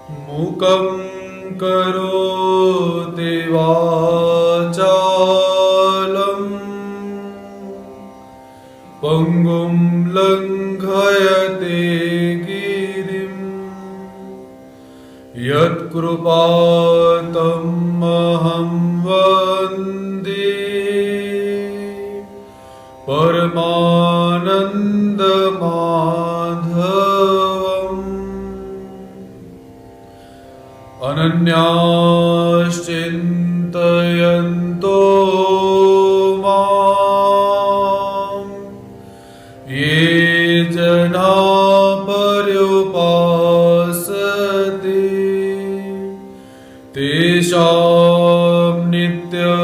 मूकं करोति वाचालं पंगुं लंघयते गिरिं यत्कृपातमहं वन्दे परमानन्दमाधवम्। अनन्याश्चिन्तयन्तो मां ये जना पर्युपासते तेषां नित्यभियुक्तानां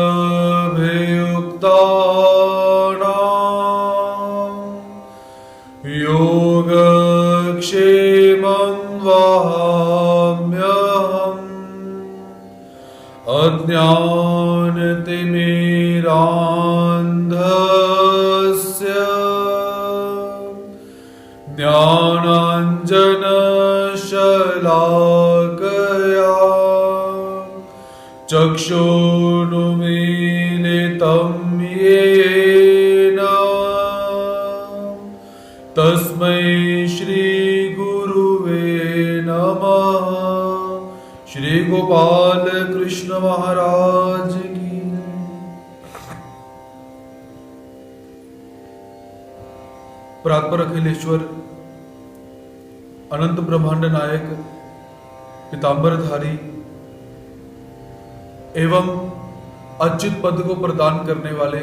योगक्षेमं वहाम्यहम्। अज्ञानतिमिरान्धस्य ज्ञानाञ्जनशलाकया चक्षुरुन्मीलितं येन तस्मै श्रीगुरुवे नमः। श्री गोपाल कृष्ण महाराज की। परात्पर अखिलेश्वर अनंत ब्रह्मांड नायक पीतांबरधारी एवं अच्युत पद को प्रदान करने वाले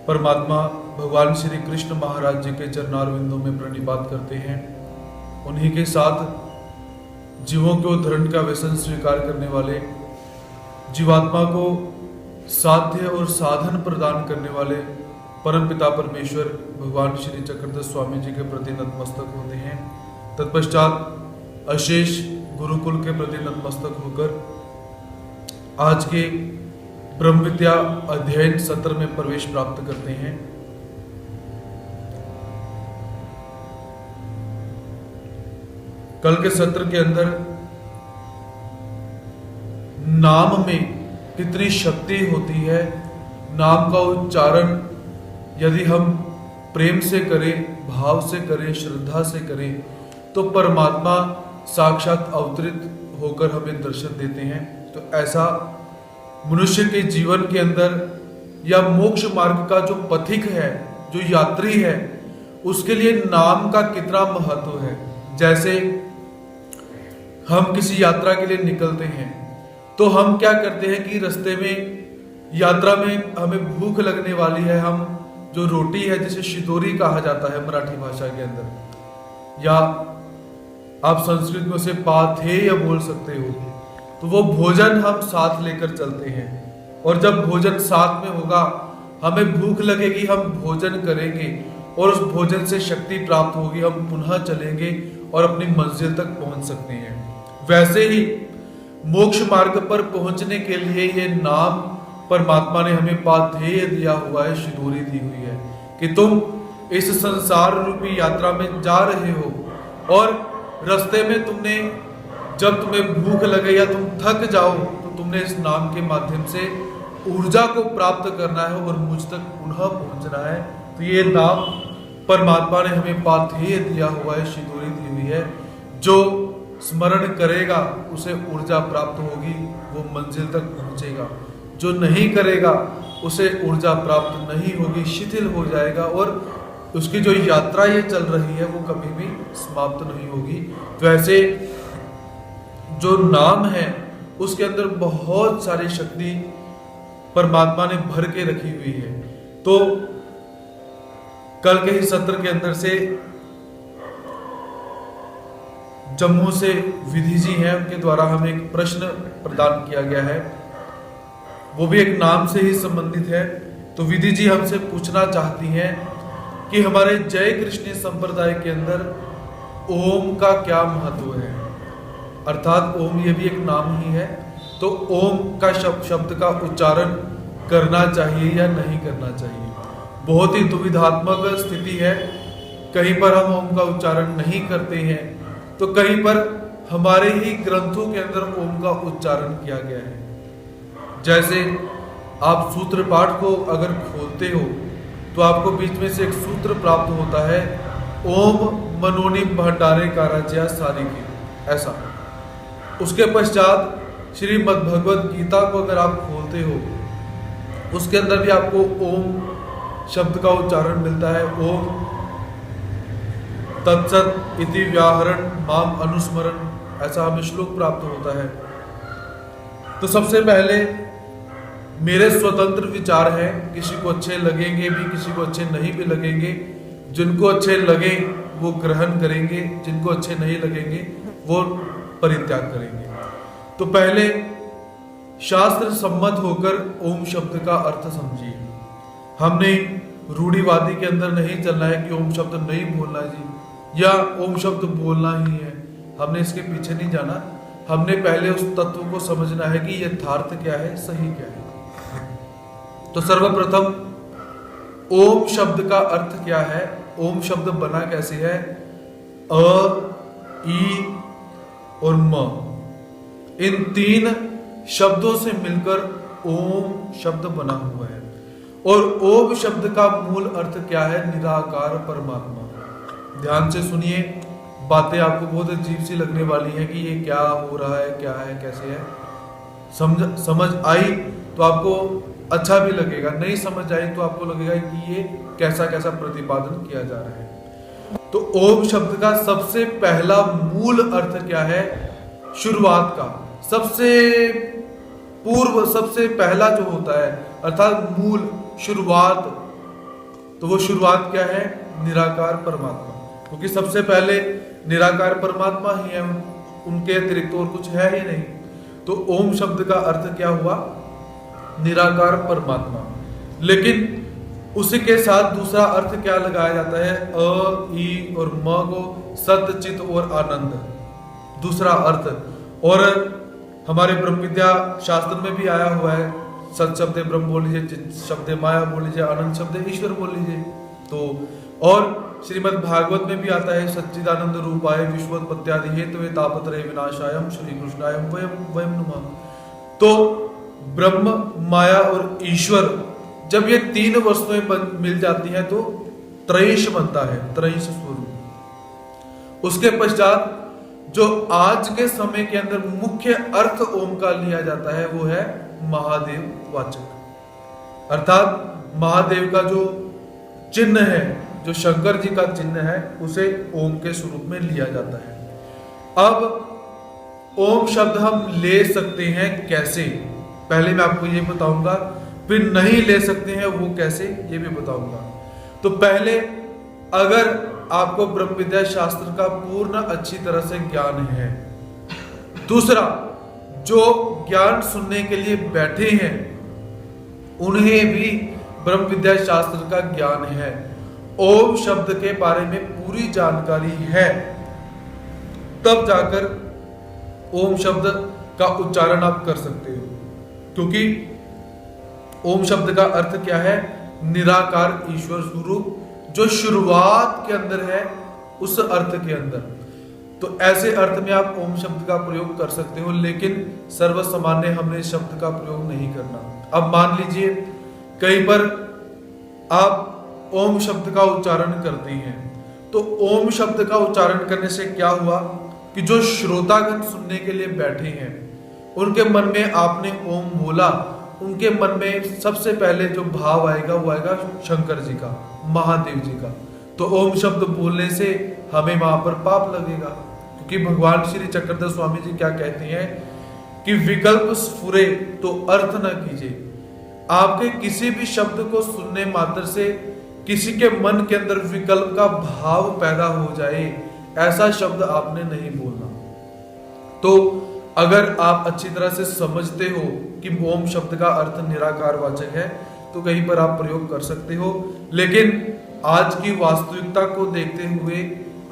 परमात्मा भगवान श्री कृष्ण महाराज जी के चरणारविंदों में प्रणिपात करते हैं। उन्हीं के साथ जीवों के उद्धरण का व्यसन स्वीकार करने वाले, जीवात्मा को साध्य और साधन प्रदान करने वाले परमपिता परमेश्वर भगवान श्री चक्रधर स्वामी जी के प्रति नतमस्तक होते हैं। तत्पश्चात अशेष गुरुकुल के प्रति नतमस्तक होकर आज के ब्रह्म विद्या अध्ययन सत्र में प्रवेश प्राप्त करते हैं। कल के सत्र के अंदर नाम में कितनी शक्ति होती है, नाम का उच्चारण यदि हम प्रेम से करें, भाव से करें, श्रद्धा से करें तो परमात्मा साक्षात अवतरित होकर हमें दर्शन देते हैं। तो ऐसा मनुष्य के जीवन के अंदर या मोक्ष मार्ग का जो पथिक है, जो यात्री है, उसके लिए नाम का कितना महत्व है। जैसे हम किसी यात्रा के लिए निकलते हैं तो हम क्या करते हैं कि रास्ते में, यात्रा में हमें भूख लगने वाली है, हम जो रोटी है जिसे शिदोरी कहा जाता है मराठी भाषा के अंदर, या आप संस्कृत में उसे पाथेय बोल सकते हो, तो वो भोजन हम साथ लेकर चलते हैं। और जब भोजन साथ में होगा, हमें भूख लगेगी, हम भोजन करेंगे और उस भोजन से शक्ति प्राप्त होगी, हम पुनः चलेंगे और अपनी मंजिल तक पहुंच सकते हैं। वैसे ही मोक्ष मार्ग पर पहुंचने के लिए ये नाम परमात्मा ने हमें पाथेय दिया हुआ है, शिदोरी दी हुई है कि तुम इस संसार रूपी यात्रा में जा रहे हो और रास्ते में तुमने, जब तुम्हें भूख लगे या तुम थक जाओ तो तुमने इस नाम के माध्यम से ऊर्जा को प्राप्त करना है और मुझ तक पुनः पहुंचना है। तो ये नाम परमात्मा ने हमें पाथेय दिया हुआ है, शिदोरी दी हुई है। जो स्मरण करेगा उसे ऊर्जा प्राप्त होगी, वो मंजिल तक पहुंचेगा। जो नहीं करेगा उसे ऊर्जा प्राप्त नहीं होगी, शिथिल हो जाएगा और उसकी जो यात्रा ये चल रही है वो कभी भी समाप्त नहीं होगी। तो ऐसे जो नाम है उसके अंदर बहुत सारी शक्ति परमात्मा ने भर के रखी हुई है। तो कल के ही सत्र के अंदर से जम्मू से विधि जी हैं, उनके द्वारा हमें एक प्रश्न प्रदान किया गया है, वो भी एक नाम से ही संबंधित है। तो विधि जी हमसे पूछना चाहती हैं कि हमारे जय कृष्ण संप्रदाय के अंदर ओम का क्या महत्व है। अर्थात ओम ये भी एक नाम ही है, तो ओम का शब्द का उच्चारण करना चाहिए या नहीं करना चाहिए। बहुत ही दुविधात्मक स्थिति है, कहीं पर हम ओम का उच्चारण नहीं करते हैं तो कहीं पर हमारे ही ग्रंथों के अंदर ओम का उच्चारण किया गया है। जैसे आप सूत्र पाठ को अगर खोलते हो तो आपको बीच में से एक सूत्र प्राप्त होता है, ओम मनोनि भंडारे काराज्या सारी की, ऐसा। उसके पश्चात श्रीमद् भगवद गीता को अगर आप खोलते हो, उसके अंदर भी आपको ओम शब्द का उच्चारण मिलता है। ओम तत्सत इति व्याहरण माम अनुस्मरण, ऐसा हमें श्लोक प्राप्त होता है। तो सबसे पहले मेरे स्वतंत्र विचार हैं, किसी को अच्छे लगेंगे भी, किसी को अच्छे नहीं भी लगेंगे। जिनको अच्छे लगे वो ग्रहण करेंगे, जिनको अच्छे नहीं लगेंगे वो परित्याग करेंगे। तो पहले शास्त्र सम्मत होकर ओम शब्द का अर्थ समझिए। हमने रूढ़िवादी के अंदर नहीं चलना है कि ओम शब्द नहीं बोलना जी, या ओम शब्द बोलना ही है, हमने इसके पीछे नहीं जाना। हमने पहले उस तत्व को समझना है कि यथार्थ क्या है, सही क्या है। तो सर्वप्रथम ओम शब्द का अर्थ क्या है, ओम शब्द बना कैसे है। अ, ई और म, इन तीन शब्दों से मिलकर ओम शब्द बना हुआ है। और ओम शब्द का मूल अर्थ क्या है, निराकार परमात्मा। ध्यान से सुनिए, बातें आपको बहुत अजीब सी लगने वाली है कि ये क्या हो रहा है, क्या है, कैसे है। समझ आई तो आपको अच्छा भी लगेगा, नहीं समझ आई तो आपको लगेगा कि ये कैसा कैसा प्रतिपादन किया जा रहा है। तो ओम शब्द का सबसे पहला मूल अर्थ क्या है, शुरुआत का, सबसे पूर्व, सबसे पहला जो होता है, अर्थात मूल, शुरुआत। तो वो शुरुआत क्या है, निराकार परमात्मा, क्योंकि सबसे पहले निराकार परमात्मा ही है, उनके अतिरिक्त और कुछ है ही नहीं। तो ओम शब्द का अर्थ क्या हुआ, निराकार परमात्मा। लेकिन उसी के साथ दूसरा अर्थ क्या लगाया जाता है, अ, ई और म को सत्य, चित और आनंद, दूसरा अर्थ। और हमारे ब्रह्म विद्या शास्त्र में भी आया हुआ है, सत शब्द ब्रह्म बोल लीजिए, चित शब्द माया बोल लीजिए, आनंद शब्द ईश्वर बोल लीजिए। तो और श्रीमद् भागवत में भी आता है, सच्चिदानंद रूपाय विश्वोत्पत्त्यादि हेतवे तापत्रय विनाशायम श्री कृष्णायम वयम नमः। तो ब्रह्म, माया और ईश्वर, जब ये तीन वस्तुएं मिल जाती हैं तो त्रयीश बनता है, त्रयीश स्वरूप। उसके पश्चात जो आज के समय के अंदर मुख्य अर्थ ओम का लिया जाता है वो है महादेव वाचक, अर्थात महादेव का जो चिन्ह है, जो शंकर जी का चिन्ह है, उसे ओम के स्वरूप में लिया जाता है। अब ओम शब्द हम ले सकते हैं कैसे, पहले मैं आपको ये बताऊंगा, फिर नहीं ले सकते हैं वो कैसे, ये भी बताऊंगा। तो पहले, अगर आपको ब्रह्म विद्या शास्त्र का पूर्ण अच्छी तरह से ज्ञान है, दूसरा जो ज्ञान सुनने के लिए बैठे हैं उन्हें भी ब्रह्म विद्या शास्त्र का ज्ञान है, ओम शब्द के बारे में पूरी जानकारी है, तब जाकर ओम शब्द का उच्चारण आप कर सकते हो। क्योंकि ओम शब्द का अर्थ क्या है, निराकार ईश्वर स्वरूप, जो शुरुआत के अंदर है, उस अर्थ के अंदर। तो ऐसे अर्थ में आप ओम शब्द का प्रयोग कर सकते हो, लेकिन सर्वसामान्य हमने शब्द का प्रयोग नहीं करना। अब मान लीजिए कहीं पर आप ओम शब्द का उच्चारण करते हैं, तो ओम शब्द का उच्चारण करने से क्या हुआ कि जो श्रोतागण सुनने के लिए बैठे हैं, उनके मन में आपने ओम बोला, उनके मन में सबसे पहले जो भाव आएगा वो आएगा शंकर जी का, महादेव जी का। तो ओम शब्द बोलने से हमें वहां पर पाप लगेगा, क्योंकि भगवान श्री चक्रधर स्वामी जी क्या कहते हैं कि विकल्प स्फुरे तो अर्थ न कीजिए। आपके किसी भी शब्द को सुनने मात्र से किसी के मन के अंदर विकल्प का भाव पैदा हो जाए, ऐसा शब्द आपने नहीं बोलना। तो अगर आप अच्छी तरह से समझते हो कि ओम शब्द का अर्थ निराकार वाचक है, तो कहीं पर आप प्रयोग कर सकते हो। लेकिन आज की वास्तविकता को देखते हुए,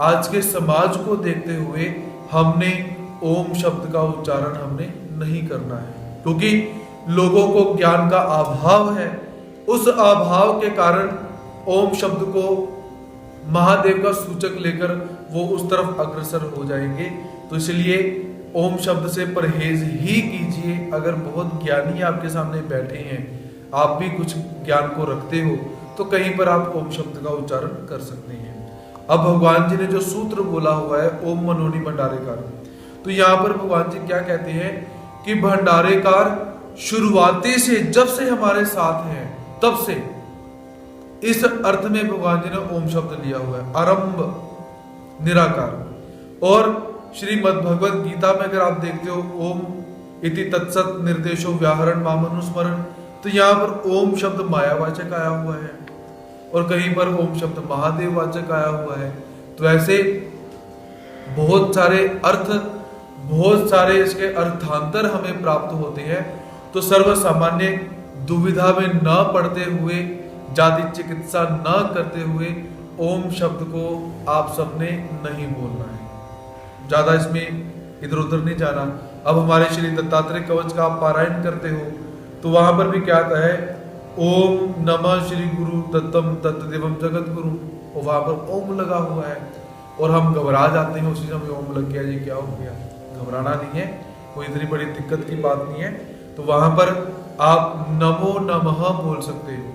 आज के समाज को देखते हुए, हमने ओम शब्द का उच्चारण हमने नहीं करना है, क्योंकि लोगों को ज्ञान का अभाव है। उस अभाव के कारण ओम शब्द को महादेव का सूचक लेकर वो उस तरफ अग्रसर हो जाएंगे। तो इसलिए ओम शब्द से परहेज ही कीजिए। अगर बहुत ज्ञानी आपके सामने बैठे हैं, आप भी कुछ ज्ञान को रखते हो, तो कहीं पर आप ओम शब्द का उच्चारण कर सकते हैं। अब भगवान जी ने जो सूत्र बोला हुआ है ओम मनोनी भंडारेकार, तो यहाँ पर भगवान जी क्या कहते हैं कि भंडारेकार शुरुआती से, जब से हमारे साथ हैं तब से, इस अर्थ में भगवान जी ने ओम शब्द लिया हुआ है, आरंभ निराकार। और श्रीमद् भगवत गीता में अगर आप देखते हो ओम इति तत्सत निर्देशो व्याहरण मामनुस्मरण, तो यहाँ पर ओम शब्द मायावाचक आया हुआ है और कहीं पर ओम शब्द महादेव वाचक आया हुआ है। तो ऐसे बहुत सारे अर्थ, बहुत सारे इसके अर्थांतर हमें प्राप्त होते हैं। तो सर्व सामान्य दुविधा में न पड़ते हुए, जाति चिकित्सा न करते हुए ओम शब्द को आप सबने नहीं बोलना है, ज्यादा इसमें इधर उधर नहीं जाना। अब हमारे श्री दत्तात्रेय कवच का आप पारायण करते हो तो वहां पर भी क्या आता है, ओम नमः श्री गुरु दत्तम तत्देवम जगत गुरु, और वहां पर ओम लगा हुआ है और हम घबरा जाते हैं उसी समय ओम लग गया, ये क्या हो गया। घबराना नहीं है, कोई इतनी बड़ी दिक्कत की बात नहीं है। तो वहां पर आप नमो नमः बोल सकते हो,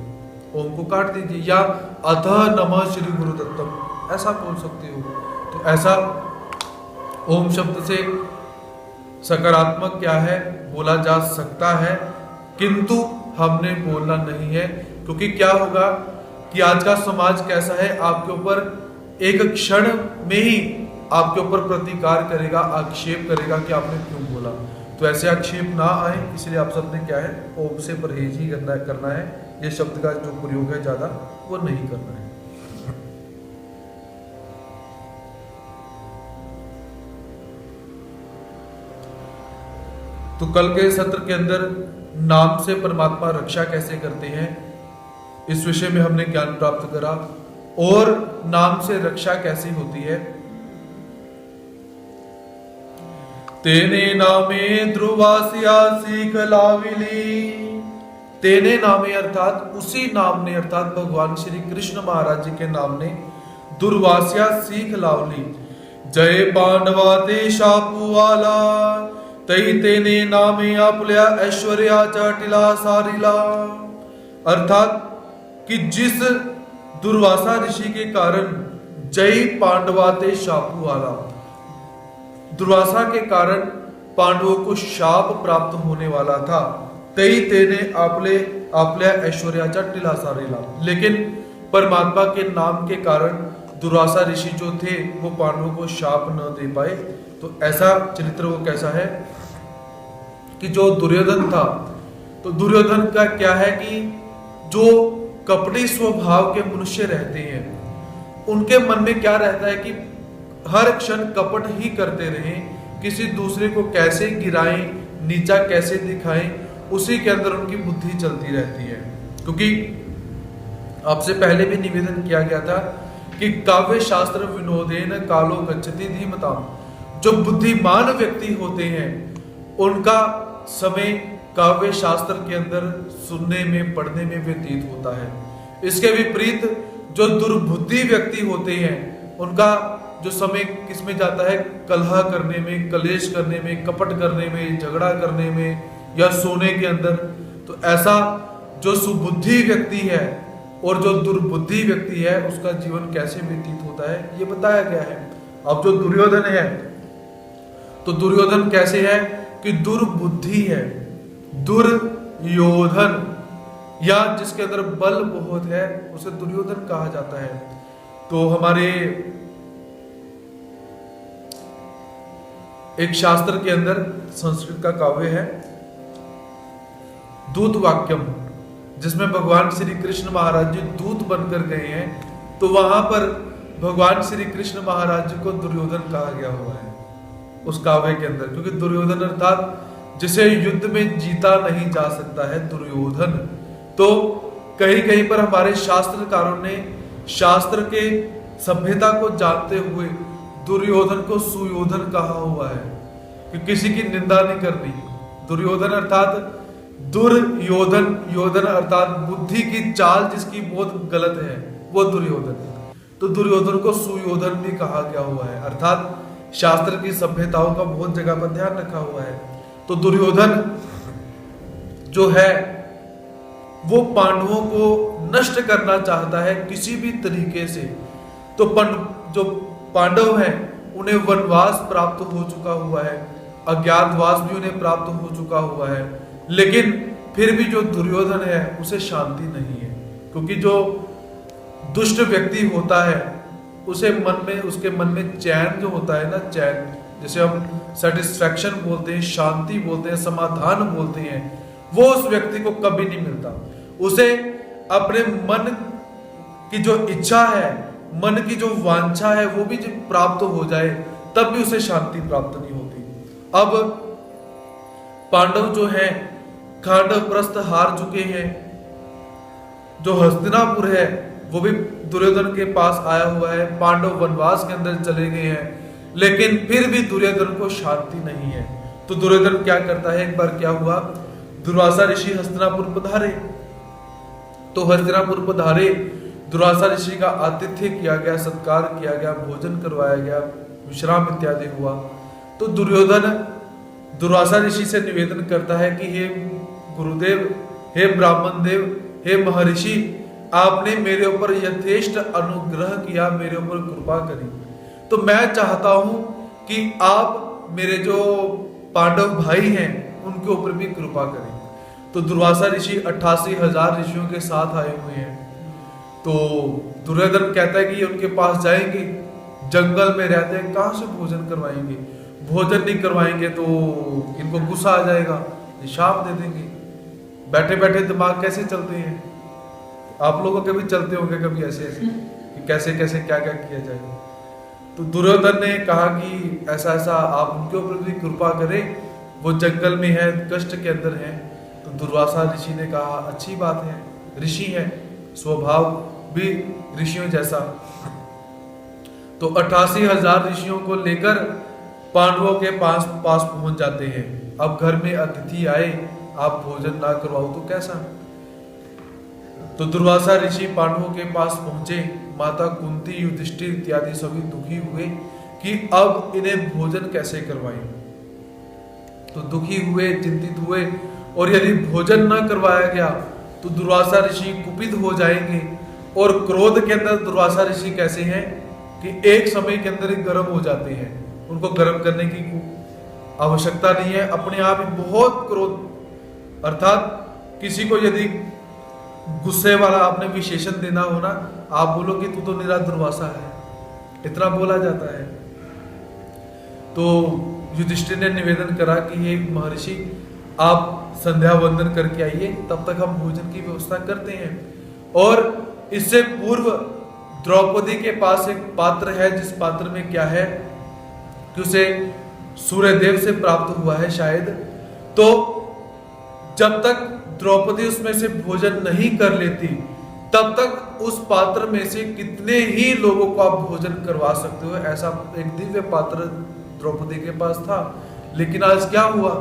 ओम को काट दीजिए, या अतः नमः श्री गुरु दत्तम ऐसा बोल सकते हो। तो ऐसा ओम शब्द से सकारात्मक क्या है बोला जा सकता है, किंतु हमने बोलना नहीं है। क्योंकि क्या होगा कि आज का समाज कैसा है, आपके ऊपर एक क्षण में ही आपके ऊपर प्रतिकार करेगा, आक्षेप करेगा कि आपने क्यों बोला। तो ऐसे आक्षेप ना आए, इसलिए आप सबने क्या है ओम से परहेज ही करना है। ये शब्द का जो प्रयोग है ज्यादा वो नहीं करना है। तो कल के सत्र के अंदर नाम से परमात्मा रक्षा कैसे करते हैं, इस विषय में हमने ज्ञान प्राप्त करा, और नाम से रक्षा कैसी होती है। तेने नामे ध्रुवासिया सीख लाविली, तेने नामे अर्थात उसी नाम ने, अर्थात भगवान श्री कृष्ण महाराज जी के नाम ने दुर्वासिया सीख लावली। जय पांडवा ते शापुवाला तई तेने नामे आपल्या ऐश्वर्या चाटिला सारिला, अर्थात कि जिस दुर्वासा ऋषि के कारण जय पांडवा ते शापुवाला, दुर्वासा के कारण पांडवों को शाप प्राप्त होने वाला था। तई तेने आपल्या ऐश्वर्याचा टिला सारिला, लेकिन परमात्मा के नाम के कारण दुर्वासा ऋषि जो थे वो पांडवों को शाप न दे पाए। तो ऐसा चरित्र वो कैसा है कि जो दुर्योधन था, तो दुर्योधन का क्या है कि जो कपटी स्वभाव के मनुष्य रहते हैं, उनके मन में क्या रहता है कि हर क्षण कपट ही करते रहें, किसी दूसरे को कैसे गिराएं, नीचा कैसे दिखाएं, उसी के अंदर उनकी बुद्धि चलती रहती है। क्योंकि आपसे पहले भी निवेदन किया गया था कि काव्य शास्त्र विनोदेन कालो गच्छति धीमताम, जो बुद्धिमान व्यक्ति होते हैं उनका समय काव्य शास्त्र के अंदर सुनने में, पढ़ने में व्यतीत होता है। इसके विपरीत जो दुर्बुद्धि व्यक्ति होते हैं उनका जो समय किसमें जाता है, कलह करने में, कलेश करने में, कपट करने में, झगड़ा करने में, या सोने के अंदर। तो ऐसा जो सुबुद्धि व्यक्ति है और जो दुर्बुद्धि व्यक्ति है उसका जीवन कैसे व्यतीत होता है ये बताया गया है। अब जो दुर्योधन है, तो दुर्योधन कैसे है कि दुर्बुद्धि है, दुर्योधन, या जिसके अंदर बल बहुत है उसे दुर्योधन कहा जाता है। तो हमारे एक शास्त्र के अंदर संस्कृत का काव्य है दूत वाक्यम, जिसमें भगवान श्री कृष्ण महाराज जी दूत बनकर गए हैं। तो वहां पर भगवान श्री कृष्ण महाराज जी को दुर्योधन कहा गया हुआ है उस काव्य के अंदर, क्योंकि दुर्योधन अर्थात जिसे युद्ध में जीता नहीं जा सकता है, दुर्योधन। तो कहीं कहीं पर हमारे शास्त्रकारों ने शास्त्र के सभ्यता को जानते हुए दुर्योधन को सुयोधन कहा हुआ है कि किसी की निंदा नहीं करनी। दुर्योधन अर्थात दुर्योधन, योधन अर्थात बुद्धि की चाल जिसकी बहुत गलत है वो दुर्योधन। तो दुर्योधन को सुयोधन भी कहा गया हुआ है, अर्थात शास्त्र की सभ्यताओं का बहुत जगह पर ध्यान रखा हुआ है। तो दुर्योधन जो है वो पांडवों को नष्ट करना चाहता है किसी भी तरीके से। तो जो पांडव हैं उन्हें वनवास प्राप्त हो चुका हुआ है, अज्ञातवास भी उन्हें प्राप्त हो चुका हुआ है, लेकिन फिर भी जो दुर्योधन है उसे शांति नहीं है। क्योंकि जो दुष्ट व्यक्ति होता है उसे उसके मन में चैन जो होता है ना, चैन जिसे हम सेटिस्फैक्शन बोलते हैं, शांति बोलते हैं, समाधान बोलते हैं, वो उस व्यक्ति को कभी नहीं मिलता। उसे अपने मन की जो इच्छा है, मन की जो वांछा है वो भी जब प्राप्त हो जाए तब भी उसे शांति प्राप्त नहीं होती। अब पांडव जो हैं खांडव प्रस्थ हार चुके हैं, जो हस्तिनापुर है वो भी दुर्योधन के पास आया हुआ है, पांडव वनवास के अंदर चले गए हैं, लेकिन फिर भी दुर्योधन को शांति नहीं है। तो दुर्योधन क्या करता है, एक बार क्या हुआ, दुर्वासा ऋषि हस्तिनापुर पधारे। तो हस्तिनापुर पधारे, दुर्वासा ऋषि का आतिथ्य किया गया, सत्कार किया गया, भोजन करवाया गया, विश्राम इत्यादि हुआ। तो दुर्योधन दुर्वासा ऋषि से निवेदन करता है कि हे गुरुदेव, हे ब्राह्मण देव, हे महर्षि, आपने मेरे ऊपर यथेष्ट अनुग्रह किया, मेरे ऊपर कृपा करी, तो मैं चाहता हूं कि आप मेरे जो पांडव भाई हैं उनके ऊपर भी कृपा करें। तो दुर्वासा ऋषि 88,000 ऋषियों के साथ आए हुए हैं। तो दुर्योधन कहता है कि ये उनके पास जाएंगे, जंगल में रहते हैं, कहां से भोजन करवाएंगे, भोजन नहीं करवाएंगे तो इनको गुस्सा आ जाएगा, शाप दे देंगे। बैठे बैठे दिमाग कैसे चलते हैं, आप लोगों के भी चलते होंगे कभी ऐसे ऐसे कि कैसे कैसे क्या क्या किया जाए। तो दुर्योधन ने कहा कि ऐसा ऐसा आप उनके ऊपर भी कृपा करें, वो जंगल में है, कष्ट के अंदर है। तो दुर्वासा ऋषि ने कहा अच्छी बात है, ऋषि है, स्वभाव भी ऋषियों जैसा। तो 88,000 ऋषियों को लेकर पांडवों के पास पहुंच जाते हैं। अब घर में अतिथि आए, आप भोजन ना करवाओ तो कैसा। तो दुर्वासा ऋषि पांडवों के पास पहुंचे, माता कुंती, युधिष्ठिर इत्यादि सभी दुखी हुए कि अब इन्हें भोजन कैसे करवाएं। तो दुखी हुए, चिंतित हुए, और यदि भोजन न करवाया गया तो दुर्वासा ऋषि कुपित हो जाएंगे। और क्रोध के अंदर दुर्वासा ऋषि कैसे हैं कि एक समय के अंदर ही गर्म हो जाते हैं, उनको गर्म करने की आवश्यकता नहीं है, अपने आप ही बहुत क्रोध, अर्थात किसी को यदि गुस्से वाला आपने विशेषण देना हो ना, आप बोलो कि तू तो निरा दुर्वासा है, इतना बोला जाता है। तो युधिष्ठिर ने निवेदन करा कि हे महर्षि, आप संध्या वंदन करके आइए, तब तक हम भोजन की व्यवस्था करते हैं। और इससे पूर्व द्रौपदी के पास एक पात्र है, जिस पात्र में क्या है कि उसे सूर्यदेव से प्राप्त हुआ है शायद। तो जब तक द्रौपदी उसमें से भोजन नहीं कर लेती तब तक उस पात्र में से कितने ही लोगों को आप भोजन करवा सकते हो, ऐसा एक दिव्य पात्र द्रौपदी के पास था। लेकिन आज क्या हुआ,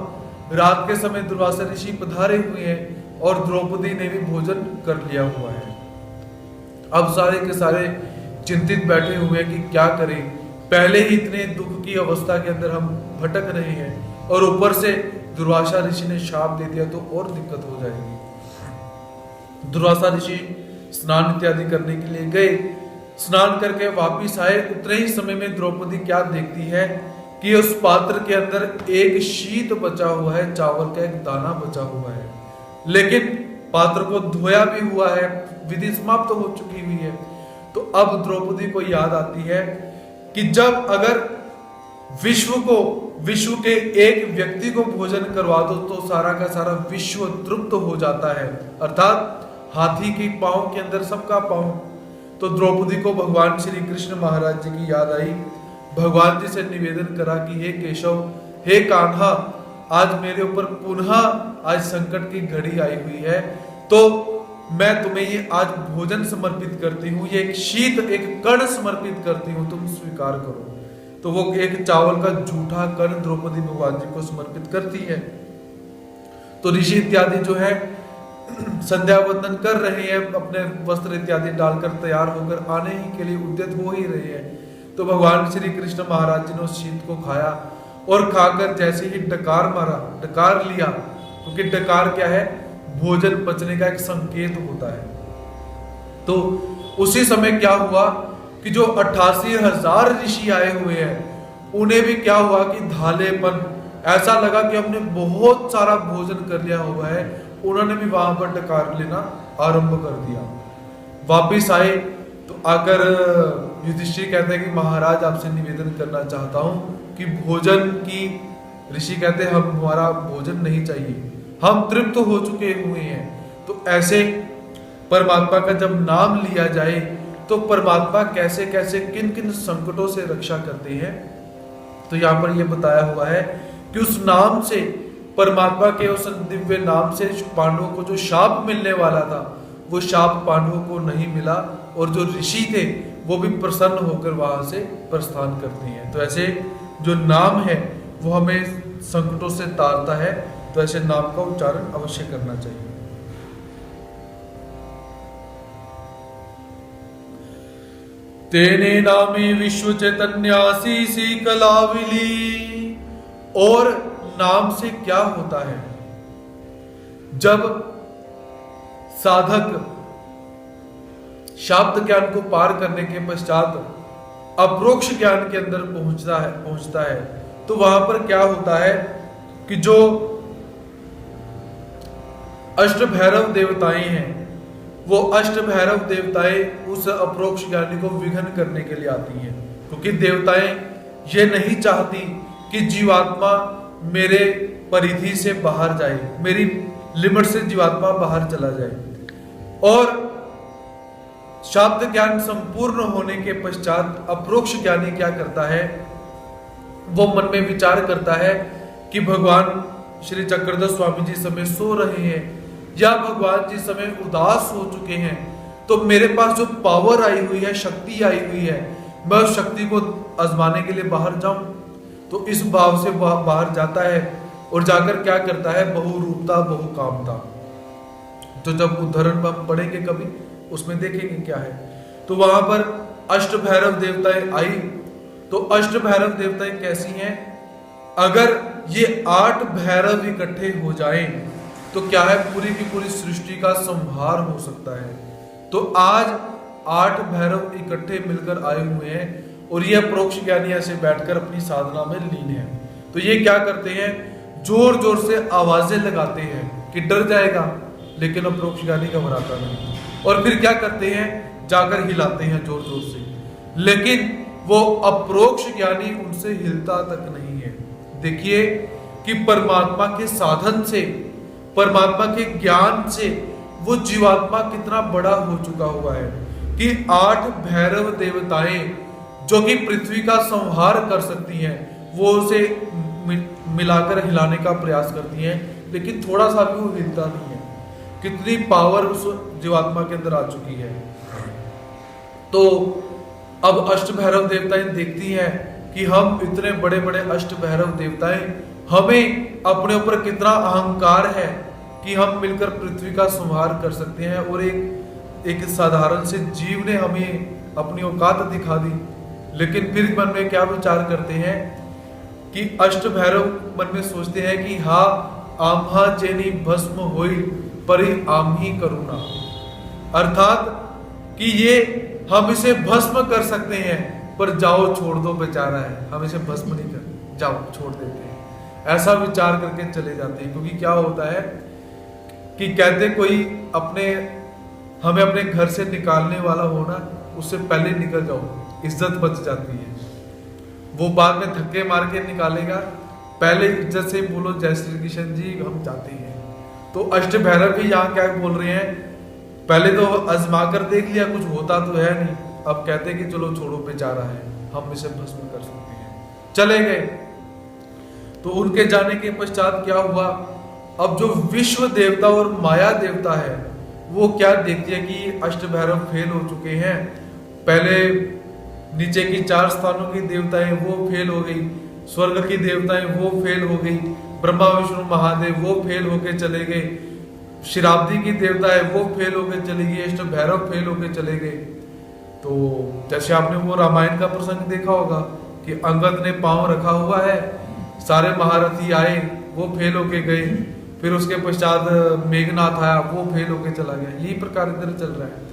रात के समय दुर्वासा ऋषि पधारे हुए हैं और द्रौपदी ने भी भोजन कर लिया हुआ है। अब सारे के सारे चिंतित बैठे हुए हैं कि क्या करें, पहले ही इतने दुख की अवस्था के अंदर हम भटक रहे हैं और ऊपर से दुर्वासा ऋषि ने शाप दे दिया तो और दिक्कत हो जाएगी। दुर्वासा ऋषि स्नान इत्यादि करने के लिए गए, स्नान करके वापिस आए, उतने ही समय में द्रौपदी क्या देखती है कि उस पात्र के अंदर एक शीत बचा हुआ है, चावल का एक दाना बचा हुआ है, लेकिन पात्र को धोया भी हुआ है, विधि समाप्त हो चुकी हुई है। तो अब द्रौपदी को याद आती है कि जब अगर विश्व के एक व्यक्ति को भोजन करवा दो तो सारा का सारा विश्व तृप्त हो जाता है, अर्थात हाथी के पांव के अंदर सबका पांव। तो द्रौपदी को भगवान श्री कृष्ण महाराज जी की याद आई, भगवान जी से निवेदन करा कि हे केशव, हे कान्हा, आज मेरे ऊपर पुनः आज संकट की घड़ी आई हुई है, तो मैं तुम्हें ये आज भोजन समर्पित करती हूँ, ये एक शीत एक कण समर्पित करती हूँ, तुम स्वीकार करो। तो वो एक चावल का जूठा कण द्रौपदी भगवान जी को समर्पित करती है। तो ऋषि इत्यादि जो है संध्या वंदन कर रहे हैं, अपने वस्त्र इत्यादि डालकर तैयार होकर आने ही के लिए उद्यत हो ही रहे हैं। तो भगवान श्री कृष्ण महाराज जी ने उस शीत को खाया और खाकर जैसे ही डकार मारा, डकार लिया, क्योंकि डकार क्या है, भोजन पचने का एक संकेत होता है। तो उसी समय क्या हुआ कि जो 88,000 ऋषि आए हुए हैं उन्हें भी क्या हुआ कि धालेपन, ऐसा लगा कि हमने बहुत सारा भोजन कर लिया हुआ है। उन्होंने भी वहां पर डकार लेना आरंभ कर दिया। वापिस आए तो आकर युधिष्ठिर कहते हैं कि महाराज आपसे निवेदन करना चाहता हूं कि भोजन की, ऋषि कहते हैं हम हमारा भोजन नहीं चाहिए, हम तृप्त हो चुके हुए हैं। तो ऐसे परमात्मा का जब नाम लिया जाए तो परमात्मा कैसे कैसे किन किन संकटों से रक्षा करते हैं। तो यहाँ पर यह बताया हुआ है कि उस नाम से, परमात्मा के उस दिव्य नाम से पांडवों को जो शाप मिलने वाला था वो शाप पांडवों को नहीं मिला, और जो ऋषि थे वो भी प्रसन्न होकर वहां से प्रस्थान करते हैं। तो ऐसे जो नाम है वो हमें संकटों से तारता है, तो ऐसे नाम का उच्चारण अवश्य करना चाहिए। तेने नामे विश्व चैतन्यासी सी कलाविली। और नाम से क्या होता है, जब साधक शाब्द ज्ञान को पार करने के पश्चात अप्रोक्ष ज्ञान के अंदर पहुंचता है तो वहां पर क्या होता है कि जो अष्ट भैरव देवताएं हैं वो अष्ट भैरव देवताएं उस अप्रोक्ष ज्ञानी को विघ्न करने के लिए आती हैं, क्योंकि देवताएं ये नहीं चाहती कि जीवात्मा मेरे परिधि से बाहर जाए, मेरी लिमिट से जीवात्मा बाहर चला जाए। और शाब्द ज्ञान संपूर्ण होने के पश्चात अप्रोक्ष ज्ञानी क्या करता है, वो मन में विचार करता है कि भगवान श्री चक्रधर स्वामी जी समय सो रहे हैं या भगवान जी समय उदास हो चुके हैं, तो मेरे पास जो पावर आई हुई है, शक्ति आई हुई है, मैं उस शक्ति को आजमाने के लिए बाहर जाऊं। तो इस भाव से बाहर जाता है और जाकर क्या करता है, बहुरूपता बहुकामता। तो जब उदाहरण हम पढ़ेंगे कभी उसमें देखेंगे क्या है। तो वहां पर अष्ट भैरव देवताएं आई। तो अष्ट भैरव देवताएं कैसी हैं, अगर ये 8 भैरव इकट्ठे हो जाएं तो क्या है, पूरी की पूरी सृष्टि का संहार हो सकता है। तो आज 8 भैरव इकट्ठे मिलकर आए हुए हैं और ये अप्रोक्ष ज्ञानी ऐसे बैठकर अपनी साधना में लीन है। तो ये क्या करते हैं, जोर जोर से आवाजें लगाते हैं कि डर जाएगा, लेकिन अप्रोक्ष ज्ञानी घबराता नहीं। और फिर क्या करते हैं, जाकर हिलाते हैं जोर जोर से, लेकिन वो अप्रोक्ष ज्ञानी उनसे हिलता तक नहीं है। देखिए कि परमात्मा के साधन से, परमात्मा के ज्ञान से वो जीवात्मा कितना बड़ा हो चुका हुआ है कि 8 भैरव देवताएं जो कि पृथ्वी का संहार कर सकती हैं, वो उसे मिलाकर हिलाने का प्रयास करती हैं, लेकिन थोड़ा सा भी वो हिलता नहीं है। कितनी पावर उस जीवात्मा के अंदर आ चुकी है। तो अब अष्ट भैरव देवताएं देखती हैं कि हम इतने बड़े बड़े अष्ट भैरव देवताएं, हमें अपने ऊपर कितना अहंकार है कि हम मिलकर पृथ्वी का संहार कर सकते हैं, और एक साधारण से जीव ने हमें अपनी औकात दिखा दी। लेकिन फिर मन में क्या विचार करते हैं कि अष्ट भैरव मन में सोचते हैं कि हा आम्हा जेनी भस्म होई परि आम्ही करुणा, अर्थात कि ये हम इसे भस्म कर सकते हैं, पर जाओ छोड़ दो, बेचारा है, हम इसे भस्म नहीं कर, जाओ छोड़ देते हैं। ऐसा विचार करके चले जाते हैं। क्योंकि क्या होता है कि कहते कोई हमें अपने घर से निकालने वाला हो ना, उससे पहले निकल जाओ, इज्जत बच जाती है। वो बाद में धक्के मार के निकालेगा, पहले इज्जत से बोलो जय श्री कृष्ण जी हम जाते हैं। तो अष्ट भैरव भी यहाँ क्या बोल रहे हैं, पहले तो आजमा कर देख लिया, कुछ होता तो है नहीं, अब कहते हैं कि चलो छोड़ो, बेचारा है, हम इसे भस्म कर सकते हैं। चले गए। तो उनके जाने के पश्चात क्या हुआ, अब जो विश्व देवता और माया देवता है वो क्या देखती है कि अष्ट भैरव फेल हो चुके हैं। पहले नीचे की 4 स्थानों की देवताएं वो फेल हो गई, स्वर्ग की देवताएं वो फेल हो गई, ब्रह्मा विष्णु महादेव वो फेल होके चले गए, शिराब्दी की देवता है वो फेल होके चली गई, अष्ट भैरव फेल होके चले गए। तो जैसे आपने वो रामायण का प्रसंग देखा होगा कि अंगद ने पांव रखा हुआ है, सारे महारथी आए, वो फेल होके गए, फिर उसके पश्चात मेघनाथ आया, वो फेल होके चला गया। यही प्रकार इधर चल रहा है।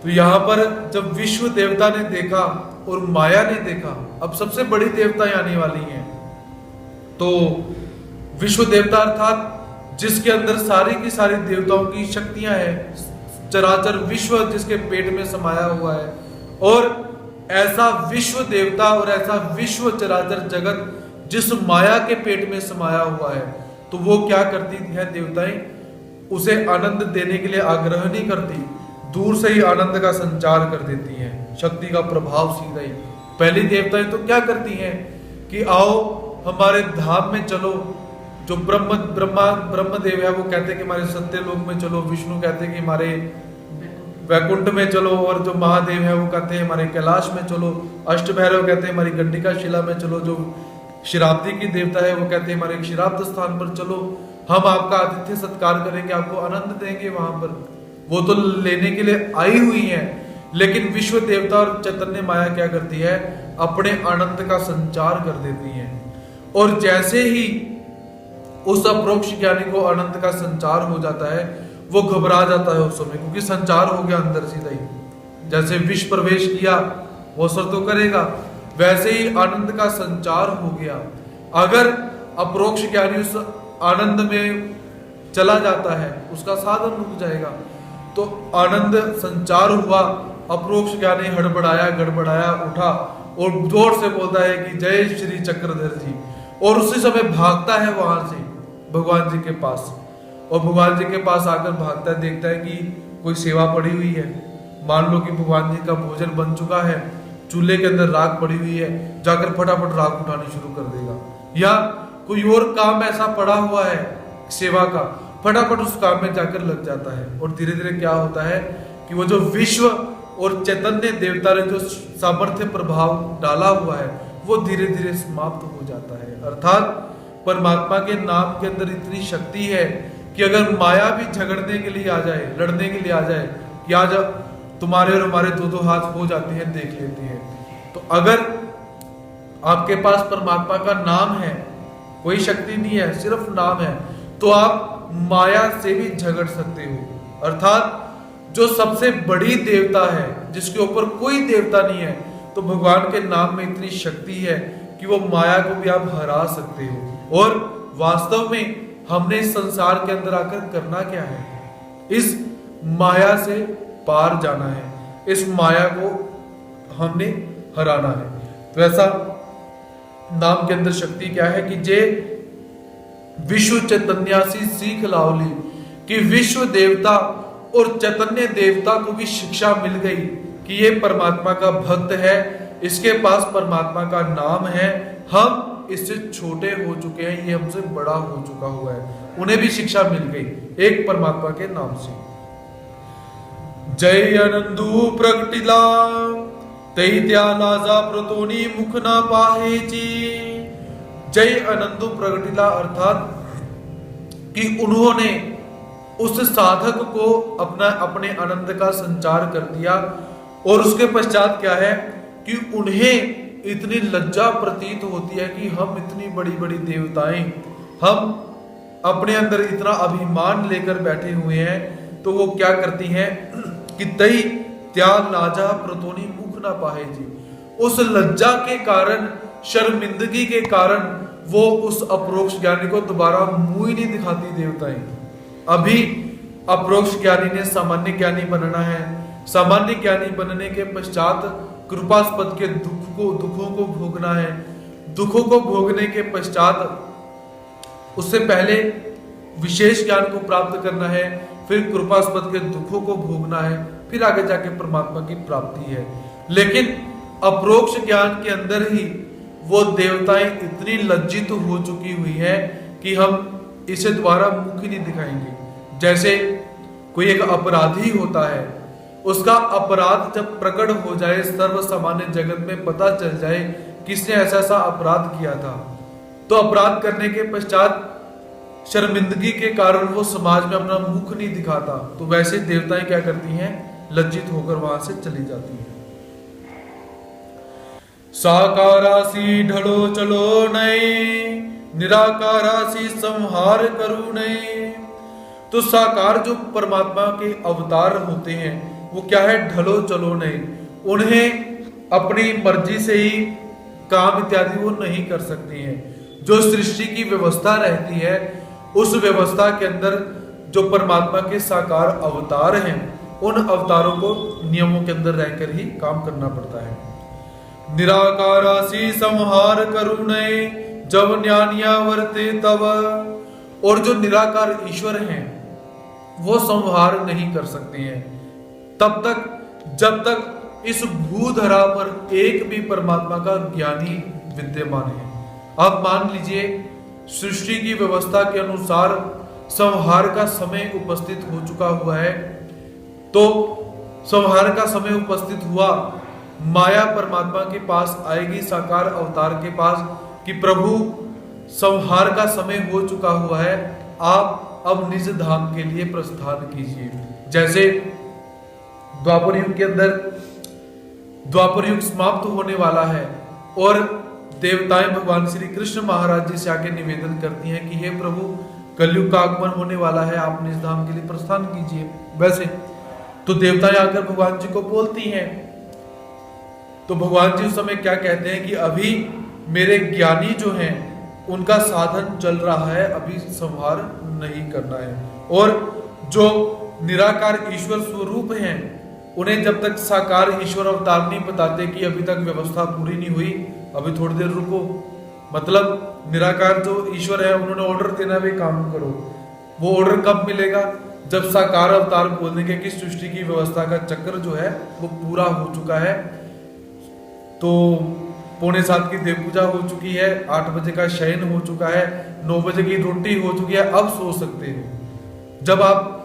तो यहाँ पर जब विश्व देवता ने देखा और माया ने देखा, अब सबसे बड़ी देवताएं आने वाली हैं, तो विश्व देवता अर्थात जिसके अंदर सारी की सारी देवताओं की शक्तियां हैं, चराचर विश्व जिसके पेट में समाया हुआ है, और ऐसा विश्व देवता और ऐसा विश्व चराचर जगत जिस माया के पेट में समाया हुआ है, तो वो क्या करती है देवताएं, उसे आनंद देने के लिए आग्रह नहीं करती, दूर से ही आनंद का संचार कर देती हैं, शक्ति का प्रभाव सीधा ही। पहली देवताएं तो क्या करती हैं कि आओ हमारे धाम में चलो, जो ब्रह्मदेव है वो कहते हैं कि हमारे सत्य लोक में चलो, विष्णु कहते हैं कि हमारे वैकुंठ में चलो, और जो महादेव है वो कहते हैं हमारे कैलाश में चलो, अष्ट भैरव कहते हैं हमारी गंडिका शिला में चलो, जो शराब्दी की देवता है वो कहते हैं हमारे शराब्द स्थान पर चलो, हम आपका आतिथ्य सत्कार करेंगे, आपको आनंद देंगे वहां पर। वो तो लेने के लिए आई हुई हैं, लेकिन विश्व देवता और चैतन्य माया क्या करती है, अपने आनंद का संचार कर देती है। और जैसे ही उस अपरोक्ष ज्ञानी को आनंद का संचार हो जाता है, वो घबरा जाता है उस समय, क्योंकि संचार हो गया अंदर सीधा ही। जैसे विष प्रवेश किया वो असर तो करेगा, वैसे ही आनंद का संचार हो गया। अगर अपरोक्ष ज्ञानी उस आनंद में चला जाता है, उसका साधन रुक जाएगा। तो आनंद संचार हुआ, अपरोक्ष ज्ञानी हड़बड़ाया गड़बड़ाया उठा और जोर से बोलता है कि जय श्री चक्रधर जी, और उसी समय भागता है वहां से भगवान जी के पास, और भगवान जी के पास आकर भागता है, देखता है कि कोई सेवा पड़ी हुई है, मान लो कि भगवान जी का भोजन बन चुका है, चूल्हे के अंदर राख पड़ी हुई है, जाकर फटाफट राख उठानी शुरू कर देगा, या कोई और काम ऐसा पड़ा हुआ है सेवा का, फटाफट उस काम में जाकर लग जाता है। और धीरे धीरे क्या होता है कि वो जो विश्व और चैतन्य देवता ने जो सामर्थ्य प्रभाव डाला हुआ है, वो धीरे धीरे समाप्त हो जाता है। अर्थात परमात्मा के नाम के अंदर इतनी शक्ति है कि अगर माया भी झगड़ने के लिए आ जाए, लड़ने के लिए आ जाए कि आज तुम्हारे और हमारे दो दो हाथ हो जाते हैं, देख लेते हैं, तो अगर आपके पास परमात्मा का नाम है, कोई शक्ति नहीं है, सिर्फ नाम है, तो आप माया से भी झगड़ सकते हो। अर्थात जो सबसे बड़ी देवता है, जिसके ऊपर कोई देवता नहीं है, तो भगवान के नाम में इतनी शक्ति है कि वो माया को भी आप हरा सकते हो। और वास्तव में हमने इस संसार के अंदर आकर करना क्या है, इस माया से पार जाना है, इस माया को हमने हराना है। तो ऐसा नाम के अंदर शक्ति क्या है कि जे विश्व चैतन्यासी सीख लाओली, कि विश्व देवता और चैतन्य देवता को भी शिक्षा मिल गई कि ये परमात्मा का भक्त है, इसके पास परमात्मा का नाम है, हम इससे छोटे हो चुके हैं, ये हमसे बड़ा हो चुका हुआ है, उन्हें भी शिक्षा मिल गई एक परमात्मा के नाम से। जय अनंदु प्रगटिला तैत्या लाजा प्रतोनी मुख ना पाहे जी। जय अनंदु प्रगटिला अर्थात कि उन्होंने उस साधक को अपने आनंद का संचार कर दिया, और उसके पश्चात क्या है कि उन्हें इतनी लज्जा प्रतीत होती है कि हम इतनी बड़ी बड़ी देवताएं, हम अपने अंदर इतना अभिमान लेकर बैठे हुए हैं, तो वो क्या करती हैं कि तई त्याग लाजा प्रतोनी मुख ना पाहे जी। उस लज्जा के कारण, शर्मिंदगी के कारण वो उस अपरोक्ष ज्ञानी को दोबारा मुंह ही नहीं दिखाती देवताएं। अभी अपरोक्ष ज्ञानी ने सामान्य ज्ञानी बनना है, सामान्य ज्ञानी बनने के पश्चात कृपास्पद के दुखों को भोगना है, दुखों को भोगने के पश्चात उससे पहले विशेष ज्ञान को प्राप्त करना है, फिर कृपास्पद के दुखों को भोगना है, फिर आगे जाके परमात्मा की प्राप्ति है। लेकिन अपरोक्ष ज्ञान के अंदर ही वो देवताएं इतनी लज्जित हो चुकी हुई है कि हम इसे दोबारा मुख ही नहीं दिखाएंगे। जैसे कोई एक अपराधी होता है, उसका अपराध जब प्रकट हो जाए, सर्व सामान्य जगत में पता चल जाए किसने ऐसा ऐसा अपराध किया था, तो अपराध करने के पश्चात शर्मिंदगी के कारण वो समाज में अपना मुख नहीं दिखाता। तो वैसे देवताएं क्या करती हैं, लज्जित होकर वहां से चली जाती है। साकारासी ढलो चलो नए, निराकारासी संहार करू नए। तो साकार जो परमात्मा के अवतार होते हैं वो क्या है, ढलो चलो नए। उन्हें अपनी मर्जी से ही काम इत्यादि वो नहीं कर सकते हैं। जो सृष्टि की व्यवस्था रहती है उस व्यवस्था के अंदर जो परमात्मा के साकार अवतार हैं उन अवतारों को नियमों के अंदर रहकर ही काम करना पड़ता है। निराकारासी संहार करू नए, जब ज्ञानिया वर्ते तब। और जो निराकार ईश्वर हैं वो संहार नहीं कर सकते हैं तब तक जब तक इस भूधरा पर एक भी परमात्मा का ज्ञानी विद्यमान है। आप मान लीजिए सृष्टि की व्यवस्था के अनुसार संहार का समय उपस्थित हो चुका हुआ है, तो संहार का समय उपस्थित हुआ, माया परमात्मा के पास आएगी, साकार अवतार के पास, कि प्रभु संहार का समय हो चुका हुआ है, आप अब निज धाम के लिए प्रस्थान कीजिए। जैसे द्वापर युग के अंदर द्वापर युग समाप्त होने वाला है और देवताएं भगवान श्री कृष्ण महाराज जी से आके निवेदन करती हैं कि हे प्रभु कलयुग का आगमन होने वाला है, आप निज धाम के लिए प्रस्थान कीजिए। वैसे तो देवताएं आकर भगवान जी को बोलती हैं, तो भगवान जी उस समय क्या कहते हैं कि अभी मेरे ज्ञानी जो हैं उनका साधन चल रहा है, अभी संहार नहीं करना है। और जो निराकार ईश्वर स्वरूप हैं उन्हें जब तक साकार ईश्वर अवतार नहीं बताते कि अभी तक व्यवस्था पूरी नहीं हुई, अभी थोड़ी देर रुको। मतलब निराकार जो ईश्वर है उन्होंने ऑर्डर देना भी काम करो। वो ऑर्डर कब मिलेगा, जब साकार अवतार बोल देंगे कि सृष्टि की व्यवस्था का चक्र जो है वो पूरा हो चुका है। तो 6:45 की देव पूजा हो चुकी है, 8 बजे का शयन हो चुका है, 9 बजे की रोटी हो चुकी है, अब सो सकते हैं। जब आप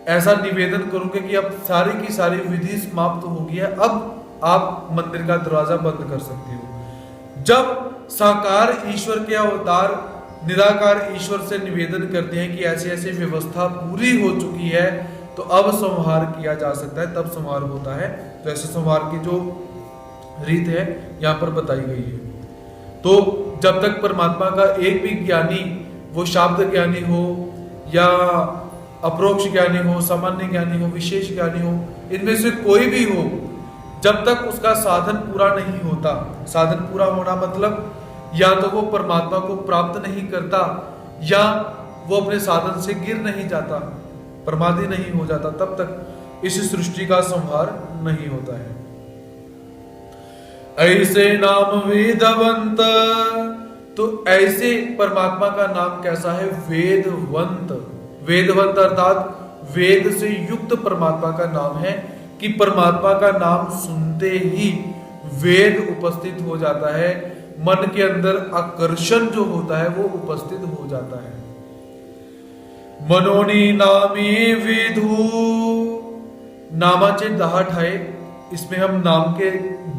ऐसा निवेदन करोगे कि अब सारी की सारी विधि समाप्त हो गई है, अब आप मंदिर का दरवाजा बंद कर सकते हो। जब साकार ईश्वर के अवतार निराकार ईश्वर से निवेदन करते हैं कि ऐसी ऐसी व्यवस्था पूरी हो चुकी है तो अब संहार किया जा सकता है, तब संहार होता है। तो ऐसे संहार की जो रीत है यहाँ पर बताई गई है। तो जब तक परमात्मा का एक भी ज्ञानी, वो शाब्द ज्ञानी हो या अप्रोक्ष ज्ञानी हो, सामान्य ज्ञानी हो, विशेष ज्ञानी हो, इनमें से कोई भी हो, जब तक उसका साधन पूरा नहीं होता, साधन पूरा होना मतलब या तो वो परमात्मा को प्राप्त नहीं करता या वो अपने साधन से गिर नहीं जाता, प्रमादी नहीं हो जाता, तब तक इस सृष्टि का संहार नहीं होता है। ऐसे नाम वेदवंत, तो ऐसे परमात्मा का नाम कैसा है, वेदवंत। वेदवंत अर्थात वेद से युक्त परमात्मा का नाम है कि परमात्मा का नाम सुनते ही वेद उपस्थित हो जाता है, मन के अंदर आकर्षण जो होता है वो उपस्थित हो जाता है। मनोनी नामे वेदू, नामाचे 10 ठाए, इसमें हम नाम के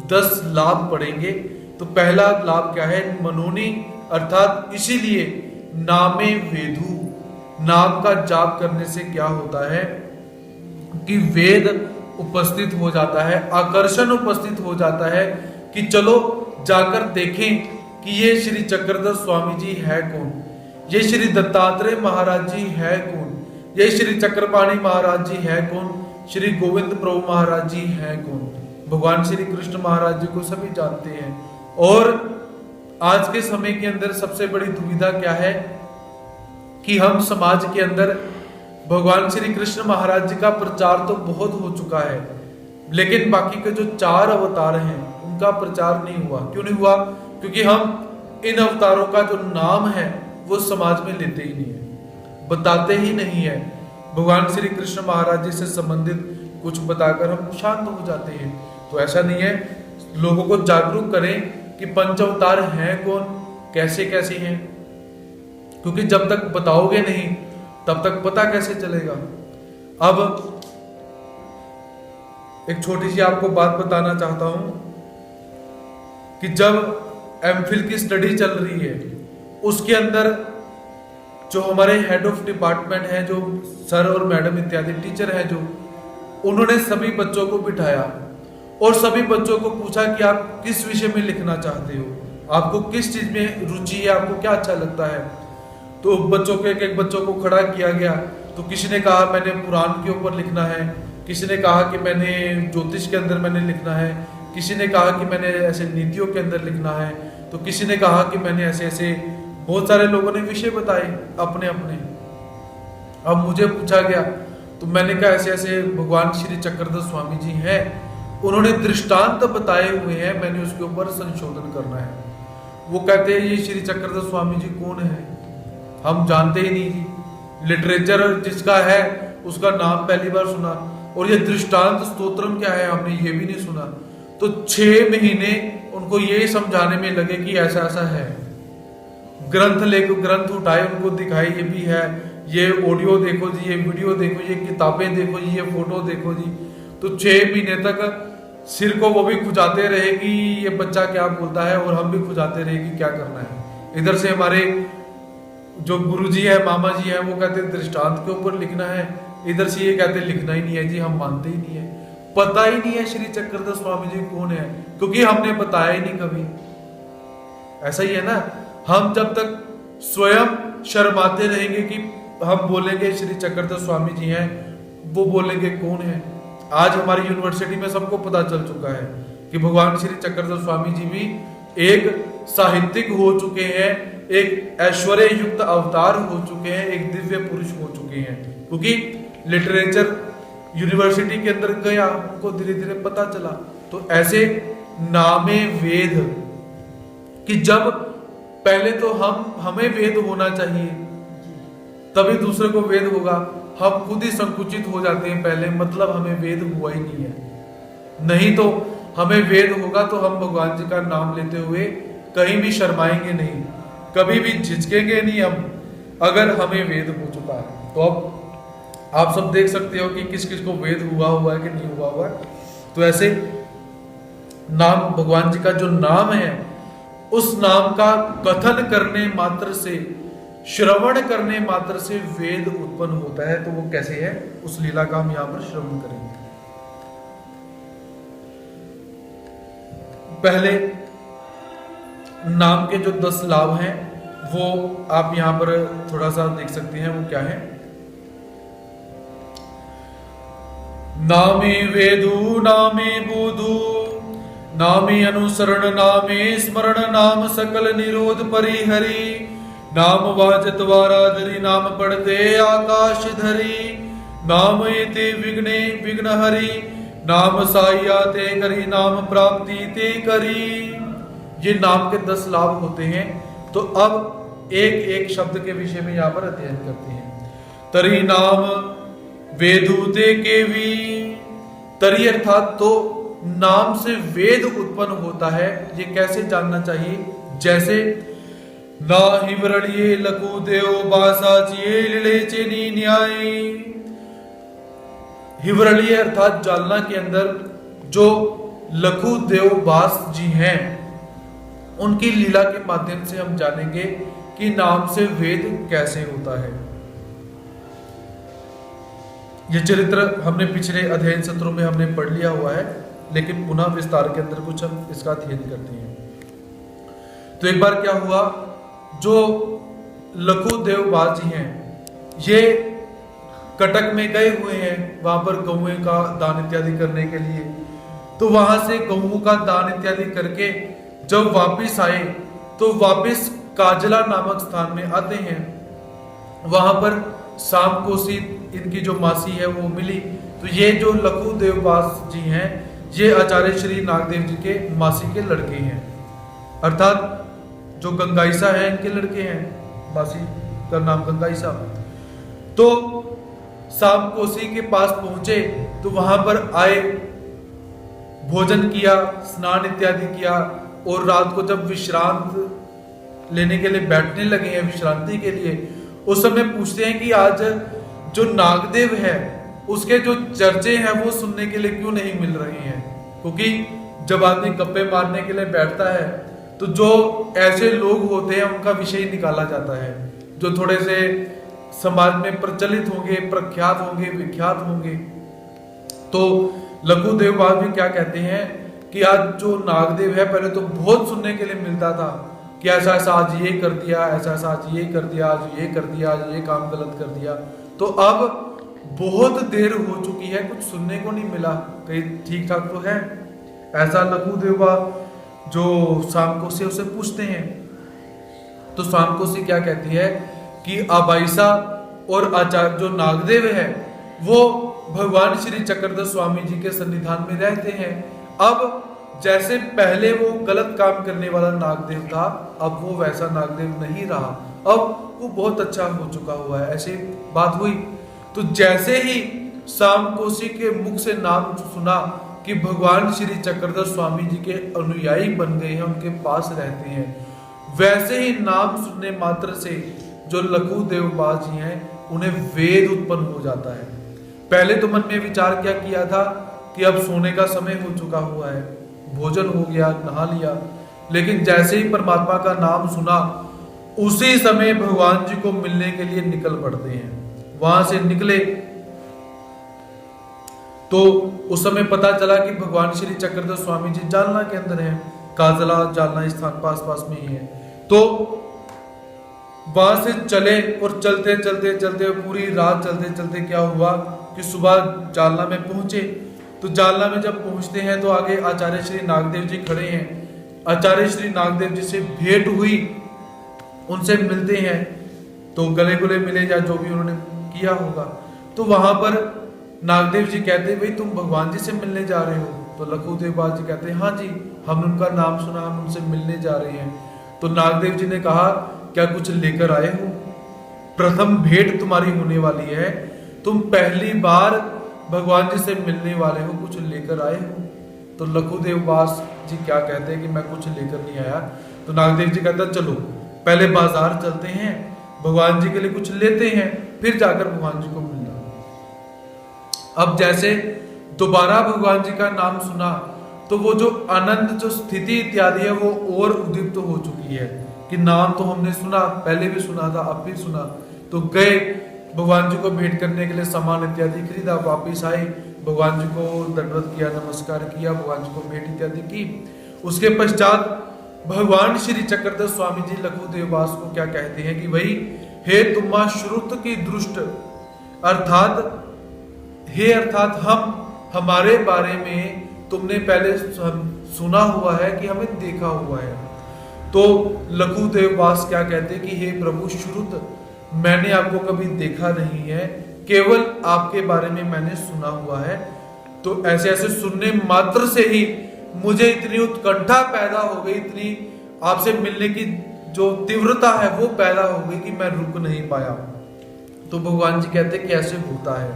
10 लाभ पढ़ेंगे। तो पहला लाभ क्या है, मनोनी अर्थात इसीलिए नामे वेदू, नाम का जाप करने से क्या होता है कि वेद उपस्थित हो जाता है, आकर्षण उपस्थित हो जाता है कि चलो जाकर देखें कि ये श्री चक्रधर स्वामी जी है कौन, ये श्री दत्तात्रेय महाराज जी है कौन, ये श्री चक्रपाणी महाराज जी है कौन, श्री गोविंद प्रभु महाराज जी हैं कौन। भगवान श्री कृष्ण महाराज जी को सभी जानते हैं। और आज के समय के अंदर सबसे बड़ी दुविधा क्या है कि हम समाज के अंदर भगवान श्री कृष्ण महाराज जी का प्रचार तो बहुत हो चुका है, लेकिन बाकी के जो 4 अवतार हैं उनका प्रचार नहीं हुआ। क्यों नहीं हुआ? क्योंकि हम इन अवतारों का जो नाम है वो समाज में लेते ही नहीं है, बताते ही नहीं है। भगवान श्री कृष्ण महाराज जी से संबंधित कुछ बताकर हम शांत हो जाते हैं। तो ऐसा नहीं है, लोगों को जागरूक करें कि पंच अवतार हैं कौन, कैसे कैसे हैं, क्योंकि जब तक बताओगे नहीं तब तक पता कैसे चलेगा। अब एक छोटी सी आपको बात बताना चाहता हूं कि जब एमफिल की स्टडी चल रही है उसके अंदर जो हमारे हेड ऑफ डिपार्टमेंट हैं, जो सर और मैडम इत्यादि टीचर हैं, जो उन्होंने सभी बच्चों को बिठाया और सभी बच्चों को पूछा कि आप किस विषय में लिखना चाहते हो, आपको किस चीज में रुचि है, आपको क्या अच्छा लगता है। तो बच्चों को एक एक बच्चों को खड़ा किया गया। तो किसी ने कहा मैंने पुराण के ऊपर लिखना है, किसी ने कहा कि मैंने ज्योतिष के अंदर मैंने लिखना है, किसी ने कहा कि मैंने ऐसे नीतियों के अंदर लिखना है, तो किसी ने कहा कि मैंने ऐसे ऐसे, बहुत सारे लोगों ने विषय बताए अपने अपने। अब मुझे पूछा गया तो मैंने कहा ऐसे ऐसे भगवान श्री चक्रधर स्वामी जी हैं, उन्होंने दृष्टांत बताए हुए हैं, मैंने उसके ऊपर संशोधन करना है। वो कहते हैं ये श्री चक्रधर स्वामी जी कौन है, हम जानते ही नहीं जी। लिटरेचर जिसका है उसका नाम पहली बार सुना, और ये दृष्टांत स्तोत्रम क्या है हमने ये भी नहीं सुना। तो 6 महीने उनको ये समझाने में लगे कि ऐसा ऐसा है। ग्रंथ लेकर ग्रंथ उठाए, उनको दिखाए ये भी है, ये ऑडियो देखो जी, ये वीडियो देखो, ये किताबें देखो जी, ये फोटो देखो जी। तो 6 महीने तक सिर को वो भी खुजाते रहे कि ये बच्चा क्या बोलता है, और हम भी खुजाते रहे कि क्या करना है। इधर से हमारे जो गुरुजी है, मामा जी है, वो कहते दृष्टांत के ऊपर लिखना है, इधर से ये कहते लिखना ही नहीं है जी, हम मानते ही नहीं है। पता ही नहीं है श्री चक्रधर स्वामी जी कौन है, क्योंकि हमने बताया ही नहीं कभी। ऐसा ही है ना, हम जब तक स्वयं शर्माते रहेंगे कि हम बोलेंगे श्री चक्रधर स्वामी जी हैं, वो बोलेंगे कौन है। आज हमारी यूनिवर्सिटी में सबको पता चल चुका है कि भगवान श्री चक्रधर स्वामी जी भी एक साहित्यिक हो चुके हैं, एक ऐश्वर्य युक्त अवतार हो चुके हैं, एक दिव्य पुरुष हो चुके हैं, क्योंकि लिटरेचर यूनिवर्सिटी के अंदर गया, उनको धीरे धीरे पता चला। तो ऐसे नामे वेद कि जब पहले तो हमें वेद होना चाहिए, तभी दूसरे को वेद होगा। हम खुद ही संकुचित हो जाते हैं पहले, मतलब हमें वेद हुआ ही नहीं है। नहीं तो हमें वेद होगा तो हम भगवान जी का नाम लेते हुए कहीं भी शर्माएंगे नहीं, कभी भी झिझकेंगे नहीं हम, अगर हमें वेद हो चुका है। तो अब आप सब देख सकते हो कि किस किस को वेद हुआ है कि नहीं हुआ हुआ है। तो ऐसे नाम, भगवान जी का जो नाम है, उस नाम का कथन करने मात्र से, श्रवण करने मात्र से वेद उत्पन्न होता है। तो वो कैसे है, उस लीला का हम यहां पर श्रवण करेंगे। पहले नाम के जो 10 लाभ हैं वो आप यहां पर थोड़ा सा देख सकते हैं, वो क्या है। नामे वेदु नामे बोधु नामे अनुसरण नामे स्मरण नाम सकल निरोध परिहरी नाम वाजत वाराधरी नाम पढ़ते आकाश धरी नाम एते विघ्ने विघ्न हरि नाम साइया ते करी नाम प्राप्ति ते करी। ये नाम के 10 लाभ होते हैं। तो अब एक एक शब्द के विषय में यहाँ पर अध्ययन करते हैं। तरी नाम वेदु ते केवी, तरी अर्थात तो नाम से वेद उत्पन्न होता है। ये कैसे जानना चाहिए, जैसे ना हिवरड़िए लकु देव बासाचिए लिले चेनी न्याय। हिवरड़िए अर्थात जालना के अंदर जो लघु देव बास जी हैं, उनकी लीला के माध्यम से हम जानेंगे कि नाम से वेद कैसे होता है। ये चरित्र हमने पिछले अध्ययन सत्रों में हमने पढ़ लिया हुआ है, लेकिन पुनः विस्तार के अंदर कुछ हम इसका अध्ययन करते हैं। तो एक बार क्या हुआ, जो लघु देव बास जी हैं, ये कटक में गए हुए हैं वहां पर गौएं का दान इत्यादि करने के लिए। तो वहां से गौओं का दान इत्यादि करके जब वापिस आए तो वापिस काजला नामक स्थान में आते हैं। वहां पर शाम कोसी इनकी जो मासी है वो मिली। तो ये जो लघु देवबास जी हैं, ये आचार्य श्री नागदेव जी के मासी के लड़के हैं, अर्थात जो गंगाईसा है इनके लड़के हैं, मासी का नाम गंगाईसा। तो शाम कोसी के पास पहुंचे तो वहां पर आए, भोजन किया, स्नान इत्यादि किया, और रात को जब विश्रांत लेने के लिए बैठने लगे हैं विश्रांति के लिए, उस समय पूछते हैं कि आज जो नागदेव है उसके जो चर्चे हैं वो सुनने के लिए क्यों नहीं मिल रहे हैं। क्योंकि जब आदमी गप्पे मारने के लिए बैठता है तो जो ऐसे लोग होते हैं उनका विषय निकाला जाता है, जो थोड़े से समाज में प्रचलित होंगे, प्रख्यात होंगे, विख्यात होंगे। तो लघुदेव बाबा भी क्या कहते हैं कि आज जो नागदेव है, पहले तो बहुत सुनने के लिए मिलता था कि ऐसा ऐसा आज ये कर दिया, ऐसा ऐसा आज ये कर दिया, आज ये कर दिया, आज ये काम गलत कर दिया। तो अब बहुत देर हो चुकी है, कुछ सुनने को नहीं मिला, कहीं ठीक ठाक तो है। ऐसा लघुदेव बाबा जो शाम को से उसे पूछते हैं, तो शाम को से क्या कहती है कि अबाइसा और आचार्य जो नागदेव है वो भगवान श्री चक्रधर स्वामी जी के सन्निधान में रहते हैं। अब जैसे पहले वो गलत काम करने वाला नागदेव था, अब वो वैसा नागदेव नहीं रहा, अब वो बहुत अच्छा हो चुका हुआ है, ऐसी बात हुई। तो जैसे ही शाम कोसी के मुख से नाम सुना कि भगवान श्री चक्रधर स्वामी जी के अनुयायी बन गए हैं, उनके पास रहते हैं, वैसे ही नाम सुनने मात्र से जो लघुदेव बाबा जी हैं उन्हें वेद उत्पन्न हो जाता है। पहले तो मन में विचार क्या किया था कि अब सोने का समय हो चुका हुआ है, भोजन हो गया, नहा लिया, लेकिन जैसे ही परमात्मा का नाम सुना उसी समय भगवान जी को मिलने के लिए निकल पड़ते हैं। वहां से निकले तो उस समय पता चला कि भगवान श्री चक्रधर स्वामी जी जालना के अंदर हैं, काजला जालना स्थान पास पास में ही है। तो वहां से चले और चलते चलते चलते पूरी रात चलते चलते क्या हुआ कि सुबह जालना में पहुंचे। तो जालना में जब पहुंचते हैं तो आगे आचार्य श्री नागदेव जी खड़े हैं। आचार्य श्री नागदेव जी से भेंट हुई, उनसे मिलते हैं, तो गले गुले मिले या जो भी उन्होंने किया होगा। तो वहां पर नागदेव जी कहते हैं भाई तुम भगवान जी से मिलने जा रहे हो? तो लघुदेव बाबा जी कहते हैं हाँ जी, हमने उनका नाम सुना, हम उनसे मिलने जा रहे हैं। तो नागदेव जी ने कहा क्या कुछ लेकर आए हो? प्रथम भेंट तुम्हारी होने वाली है, तुम पहली बार भगवान जी से मिलने वाले हो, कुछ लेकर आए हो? तो लघुदेव बाबा जी क्या कहते हैं कि मैं कुछ लेकर नहीं आया। तो नागदेव जी कहते हैं चलो पहले बाजार चलते हैं, भगवान जी के लिए कुछ लेते हैं, फिर जाकर भगवान जी को मिलना। अब जैसे दोबारा भगवान जी का नाम सुना तो वो जो आनंद, जो स्थिति इत्यादि है वो और उद्दीप्त हो चुकी है कि नाम तो हमने सुना, पहले भी सुना था, अब भी सुना। तो गए भगवान जी को भेंट करने के लिए सामान इत्यादि खरीदा, वापिस आए, भगवान जी को दंडवत किया, नमस्कार किया, भगवान जी को भेंट इत्यादि की। उसके पश्चात भगवान श्री चक्रधर स्वामी जी लघुदेव बाबा को क्या कहते हैं कि भाई हे तुम्मा श्रुत की दृष्ट, अर्थात हे अर्थात हम, हमारे बारे में तुमने पहले सुना हुआ है कि हमें देखा हुआ है। तो लघुदेव बाबा क्या कहते हैं कि हे प्रभु श्रुत, मैंने आपको कभी देखा नहीं है, केवल आपके बारे में मैंने सुना हुआ है। तो ऐसे ऐसे सुनने मात्र से ही मुझे इतनी उत्कंठा पैदा हो गई, इतनी आपसे मिलने की जो तीव्रता है वो पैदा हो गई कि मैं रुक नहीं पाया। तो भगवान जी कहते हैं कैसे होता है?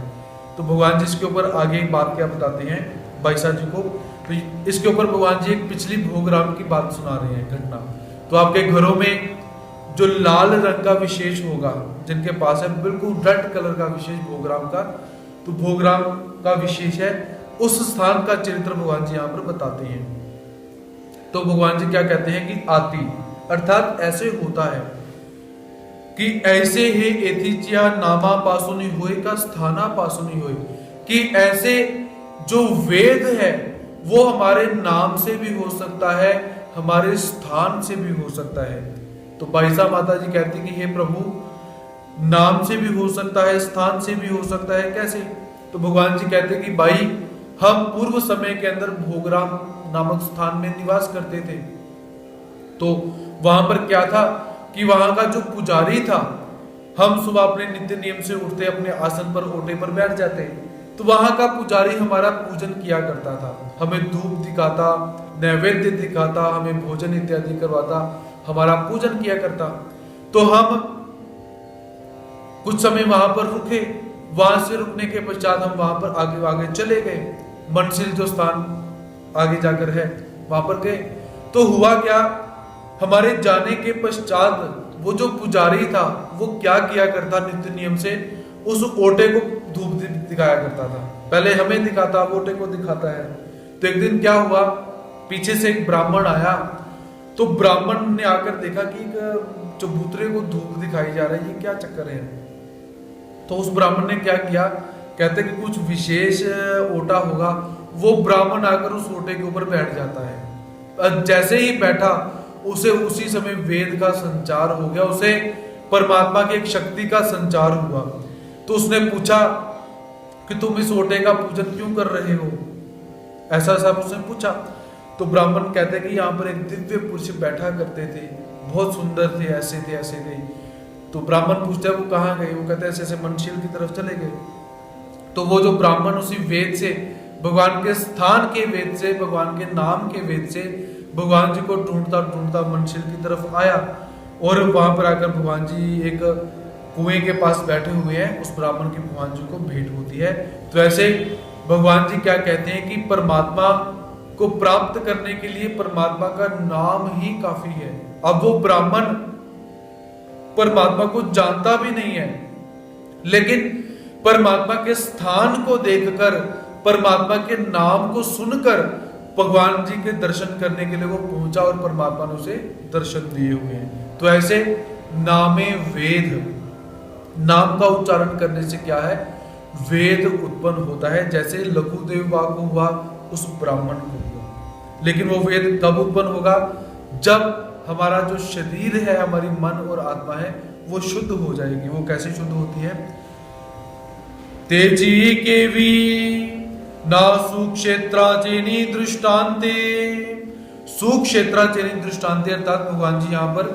तो भगवान जी इसके ऊपर आगे एक बात क्या बताते हैं बाईसा जी को। तो इसके ऊपर भगवान जी एक पिछली भोगराम की बात सुना रहे हैं, घटना। तो आपके घरों में जो लाल रंग का विशेष होगा, जिनके पास है बिल्कुल रेड कलर का विशेष भोगराम का, तो भोगराम का विशेष है, उस स्थान का चरित्र भगवान जी यहाँ पर बताते हैं। तो भगवान जी क्या कहते हैं कि आती, अर्थात ऐसे होता है कि ऐसे ही एथिचिया नामा पासुनी होए का स्थाना पासुनी होए, कि ऐसे जो वेद है वो हमारे नाम से भी हो सकता है, हमारे स्थान से भी हो सकता है। तो बाईसा माता जी कहती कि हे प्रभु, नाम से भी हो सकता है, स्थान से भी हो सकता है, कैसे? तो भगवान जी कहते कि भाई हम पूर्व समय के अंदर भोगराम नामक स्थान में निवास करते थे। तो वहां पर क्या था कि वहां का जो पुजारी था, हम सुबह अपने नित्य नियम से उठते, अपने आसन पर ओटे पर बैठ जाते, तो वहां का पुजारी हमारा पूजन किया करता था, हमें धूप दिखाता, नैवेद्य दिखाता, हमें भोजन इत्यादि करवाता, हमारा पूजन किया करता। तो हम कुछ समय वहां पर रुके, वहां से रुकने के पश्चात हम वहां पर आगे आगे चले गए, मनसिल जो स्थान आगे जाकर है वहां पर गए। तो हुआ क्या, हमारे जाने के पश्चात वो जो पुजारी था वो क्या किया करता, नित्य नियम से उस ओटे को धूप दिखाया करता था। पहले हमें दिखाता, ओटे को दिखाता है। तो एक दिन क्या हुआ, पीछे से एक ब्राह्मण आया, तो ब्राह्मण ने आकर देखा कि चबूतरे को धूप दिखाई जा रहा है, ये क्या चक्कर है। तो उस ब्राह्मण ने क्या किया कहते कि कुछ विशेष ओटा होगा, वो ब्राह्मण आकर उस ओटे के ऊपर बैठ जाता है। जैसे ही बैठा उसे उसी समय वेद का संचार हो गया, उसे परमात्मा की एक शक्ति का संचार हुआ। तो उसने पूछा कि तुम इस ओटे का पूजन क्यों कर रहे हो, ऐसा सब उसने पूछा। तो ब्राह्मण कहते कि यहाँ पर एक दिव्य पुरुष बैठा करते थे, बहुत सुंदर थे, ऐसे थे ऐसे थे। तो ब्राह्मण पूछते वो कहाँ गए, वो कहते ऐसे ऐसे मनशील की तरफ चले गए। तो वो जो ब्राह्मण उसी वेद से, भगवान के स्थान के वेद से, भगवान के नाम के वेद से भगवान जी को ढूंढता ढूंढता मनशील की तरफ आया, और वहां पर आकर भगवान जी एक कुएं के पास बैठे हुए हैं। उस ब्राह्मण की भगवान जी को भेंट होती है। तो ऐसे भगवान जी क्या कहते हैं कि परमात्मा को प्राप्त करने के लिए परमात्मा का नाम ही काफी है। अब वो ब्राह्मण परमात्मा को जानता भी नहीं है, लेकिन परमात्मा के स्थान को देखकर, परमात्मा के नाम को सुनकर भगवान जी के दर्शन करने के लिए वो पहुंचा, और परमात्मा ने उसे दर्शन दिए हुए हैं। तो ऐसे नामे वेद, नाम का उच्चारण करने से क्या है, वेद उत्पन्न होता है। जैसे लघुदेव वाक हुआ उस ब्राह्मण को हुआ, लेकिन वो वेद कब उत्पन्न होगा, जब हमारा जो शरीर है, हमारी मन और आत्मा है, वो शुद्ध हो जाएगी। वो कैसे शुद्ध होती है, तेजी के वी ना सुक्षेत्राचेनी दृष्टांते। सुक्षेत्राचेनी दृष्टांते अर्थात भगवान जी यहाँ पर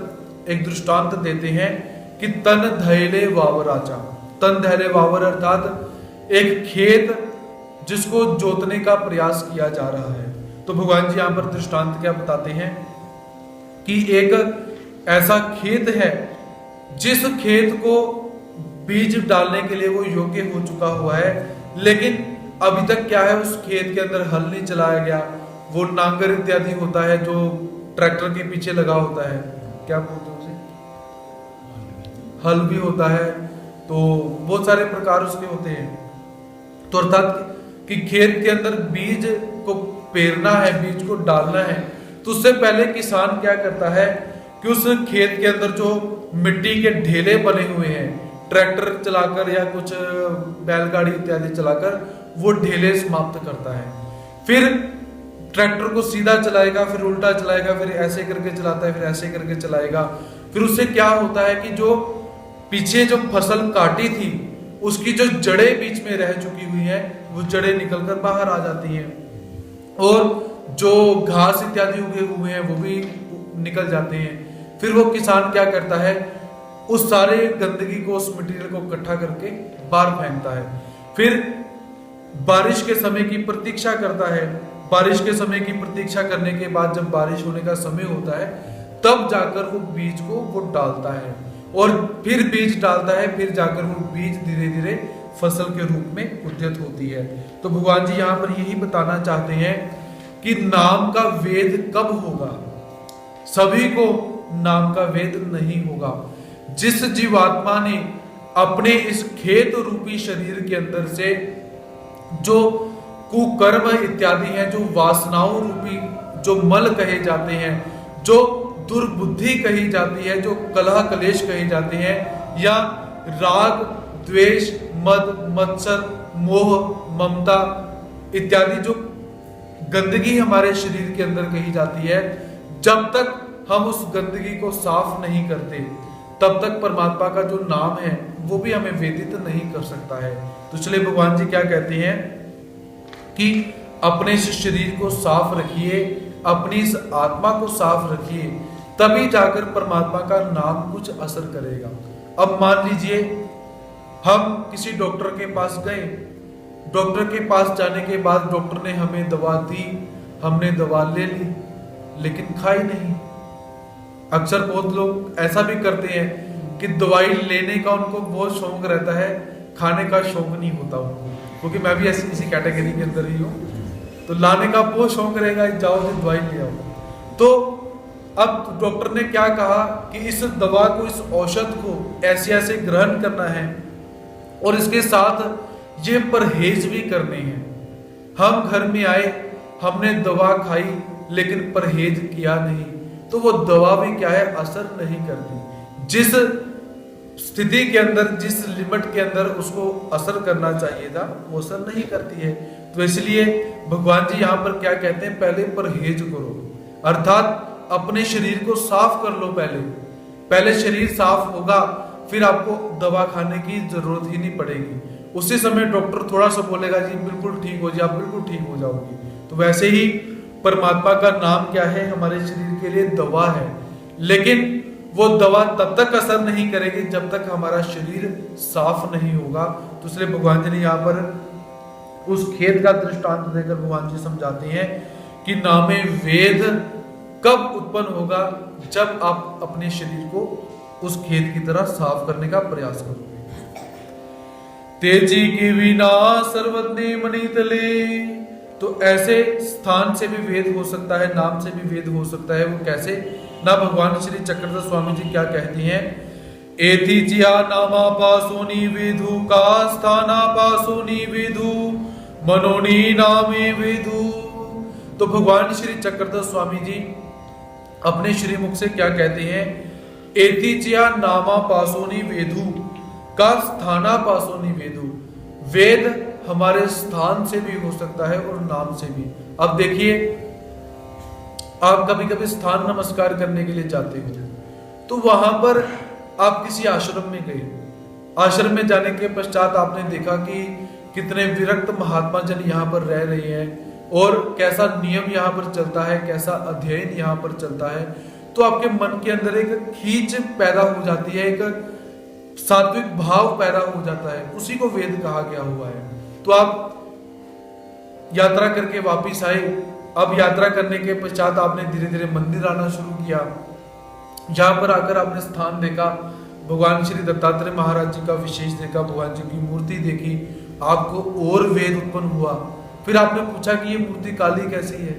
एक दृष्टांत देते हैं कि तन धैले वावराचा। तन धैले वावर अर्थात एक खेत जिसको जोतने का प्रयास किया जा रहा है। तो भगवान जी यहाँ पर दृष्टांत क्या बताते हैं कि एक ऐसा खेत है जिस खेत को बीज डालने के लिए वो योग्य हो चुका हुआ है, लेकिन अभी तक क्या है, उस खेत के अंदर हल नहीं चलाया गया। वो नांगर इत्यादि होता है जो ट्रैक्टर के पीछे लगा होता है, क्या बोलते हैं उसे, हल भी होता है। तो बहुत सारे प्रकार उसके होते हैं। तो अर्थात कि खेत के अंदर बीज को पेरना है, बीज को डालना है, तो उससे पहले किसान क्या करता है कि उस खेत के अंदर जो मिट्टी के ढेले बने हुए हैं, ट्रैक्टर चलाकर या कुछ बैलगाड़ी इत्यादि चलाकर वो ढेले समाप्त करता है। फिर ट्रैक्टर को सीधा चलाएगा, फिर उल्टा चलाएगा, फिर ऐसे करके चलाता है, फिर ऐसे करके चलाएगा। फिर उससे क्या होता है कि जो पीछे जो फसल काटी थी उसकी जो जड़ें बीच में रह चुकी हुई है, वो जड़ें निकलकर बाहर आ जाती हैं, और जो घास इत्यादि उगे हुए हैं वो भी निकल जाते हैं। फिर वो किसान क्या करता है, उस सारे गंदगी को, उस मटेरियल को इकट्ठा करके बाहर फेंकता है। फिर बारिश के समय की प्रतीक्षा करता है। बारिश के समय की प्रतीक्षा करने के बाद जब बारिश होने का समय होता है, तब जाकर वो बीज को वो डालता है, और फिर बीज डालता है, फिर जाकर वो बीज धीरे धीरे फसल के रूप में उद्यत होती है। तो भगवान जी यहाँ पर यही बताना चाहते हैं कि नाम का वेद कब होगा। सभी को नाम का वेद नहीं होगा। जिस जीवात्मा ने अपने इस खेत रूपी शरीर के अंदर से जो कुकर्म इत्यादि हैं, जो वासनाओं रूपी जो मल कहे जाते हैं, जो दुर्बुद्धि कही जाती है, जो कलह कलेश कहे जाते हैं, या राग द्वेष मद मत्सर मोह ममता इत्यादि जो गंदगी हमारे शरीर के अंदर कही जाती है, जब तक हम उस गंदगी को साफ नहीं करते, तब तक परमात्मा का जो नाम है वो भी हमें वेदित नहीं कर सकता है। तो चलिए भगवान जी क्या कहते हैं कि अपने इस शरीर को साफ रखिए, अपनी इस आत्मा को साफ रखिए, तभी जाकर परमात्मा का नाम कुछ असर करेगा। अब मान लीजिए हम किसी डॉक्टर के पास गए, डॉक्टर के पास जाने के बाद डॉक्टर ने हमें दवा दी, हमने दवा ले ली, लेकिन खाई नहीं। अक्सर बहुत लोग ऐसा भी करते हैं कि दवाई लेने का उनको बहुत शौक रहता है, खाने का शौक नहीं होता उनको, क्योंकि मैं भी ऐसी इसी कैटेगरी के अंदर ही हूँ। तो लाने का बहुत शौक रहेगा, जाओ तो दवाई ले आओ। तो अब डॉक्टर ने क्या कहा कि इस दवा को, इस औषध को ऐसे ऐसे ग्रहण करना है, और इसके साथ ये परहेज भी करने हैं। हम घर में आए, हमने दवा खाई, लेकिन परहेज किया नहीं, तो वो दवा भी क्या है, असर नहीं करती। जिस स्थिति के अंदर, जिस लिमिट के अंदर उसको असर करना चाहिए था, वो असर नहीं करती है। तो इसलिए भगवान जी यहाँ पर क्या कहते हैं, पहले परहेज करो, अर्थात अपने शरीर को साफ कर लो। पहले शरीर साफ होगा, फिर आपको दवा खाने की जरूरत ही नहीं पड़ेगी। उसी समय डॉक्टर थोड़ा सा बोलेगा जी बिल्कुल ठीक हो जाए, आप बिल्कुल ठीक हो जाओगी। तो वैसे ही परमात्मा का नाम क्या है, हमारे शरीर के लिए दवा है, लेकिन वो दवा तब तक असर नहीं करेगी जब तक हमारा शरीर साफ नहीं होगा। तो इसलिए भगवान जी ने यहाँ पर उस खेत का दृष्टांत देकर भगवान जी समझाते हैं कि नामे वेद कब उत्पन्न होगा, जब आप अपने शरीर को उस खेत की तरह साफ करने का प्रयास करोगे। तेजी की विना सर्वज्ञ मणितले, तो ऐसे स्थान से भी वेद हो सकता है, नाम से भी वेद हो सकता है। वो कैसे ना, भगवान श्री चक्रधर स्वामी जी क्या कहती हैं, एति जिया नामा पासोनी विधु का स्थाना पासोनी विधु मनोनी नामे विधु। तो भगवान श्री चक्रधर स्वामी जी अपने श्री मुख से क्या कहते हैं, एति जिया नामा पासोनी वेदु का स्थाना पासोनी वेदु। वेद हमारे स्थान से भी हो सकता है और नाम से भी। अब देखिए, आप कभी कभी स्थान नमस्कार करने के लिए जाते हो, तो वहां पर आप किसी आश्रम में गए, आश्रम में जाने के पश्चात आपने देखा कि कितने विरक्त महात्मा जन यहाँ पर रह रहे हैं और कैसा नियम यहाँ पर चलता है, कैसा अध्ययन यहाँ पर चलता है। तो आपके मन के अंदर एक खींच पैदा हो जाती है, एक सात्विक भाव पैदा हो जाता है, उसी को वेद कहा गया हुआ है। तो आप यात्रा करके वापिस आए, अब यात्रा करने के पश्चात आपने धीरे धीरे मंदिर आना शुरू किया। जहां पर आकर आपने स्थान देखा, भगवान श्री दत्तात्रेय महाराज जी का विशेष देखा, भगवान जी की मूर्ति देखी, आपको और वेद उत्पन्न हुआ। फिर आपने पूछा कि ये मूर्ति काली कैसी है,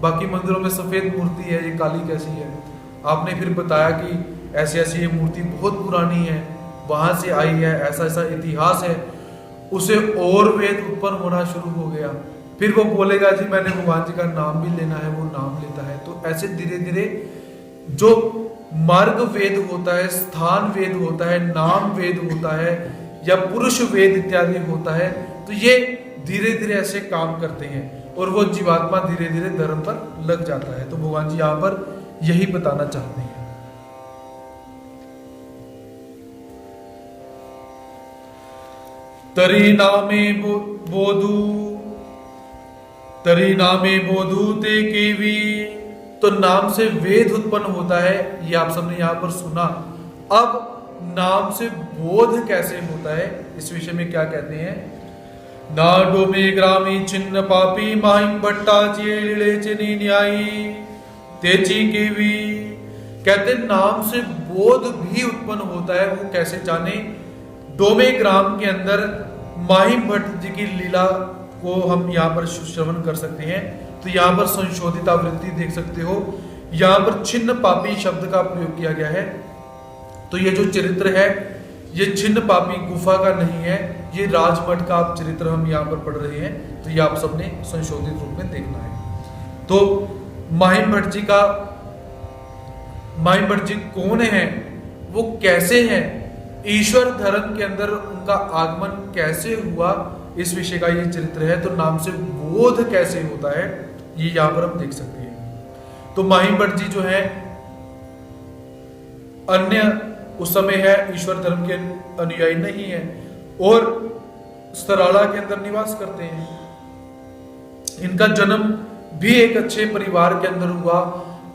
बाकी मंदिरों में सफेद मूर्ति है, ये काली कैसी है। आपने फिर बताया कि ऐसी ऐसी ये मूर्ति बहुत पुरानी है, वहां से आई है, ऐसा ऐसा इतिहास है। उसे और वेद उत्पन्न होना शुरू हो गया। फिर वो बोलेगा जी मैंने भगवान जी का नाम भी लेना है, वो नाम लेता है। तो ऐसे धीरे धीरे जो मार्ग वेद होता है, स्थान वेद होता है, नाम वेद होता है, या पुरुष वेद इत्यादि होता है, तो ये धीरे धीरे ऐसे काम करते हैं और वो जीवात्मा धीरे धीरे धर्म पर लग जाता है। तो भगवान जी यहाँ पर यही बताना चाहते हैं। तरी नामे बोधु ते केवी, तो नाम से वेद उत्पन्न होता है, ये आप सबने यहाँ पर सुना। अब नाम से बोध कैसे होता है, इस विषय में क्या कहते हैं, नाडो में ग्रामी छिन्न पापी माहिम भट्टा चिनी न्यायी तेजी केवी। कहते नाम से बोध भी उत्पन्न होता है, वो कैसे जाने। डोमे ग्राम के अंदर माहिम भट्ट जी की लीला को हम यहाँ पर श्रवण कर सकते हैं। तो यहाँ पर संशोधित आवृत्ति देख सकते हो, यहाँ पर छिन्न पापी शब्द का प्रयोग किया गया है। तो ये जो चरित्र है ये छिन्न पापी गुफा का नहीं है, ये राजमठ का आप चरित्र हम यहाँ पर पढ़ रहे हैं। तो ये आप सबने संशोधित रूप में देखना है। तो माहिम भट्ट जी कौन है, वो कैसे हैं, ईश्वर धर्म के अंदर उनका आगमन कैसे हुआ, इस विषय का ये चरित्र है। तो नाम से बोध कैसे होता है, ये यहां पर हम देख सकते हैं। तो माहिम भट्ट जी जो है अन्य उस समय है ईश्वर धर्म के अनुयायी नहीं है और सराड़ा के अंदर निवास करते हैं। इनका जन्म भी एक अच्छे परिवार के अंदर हुआ,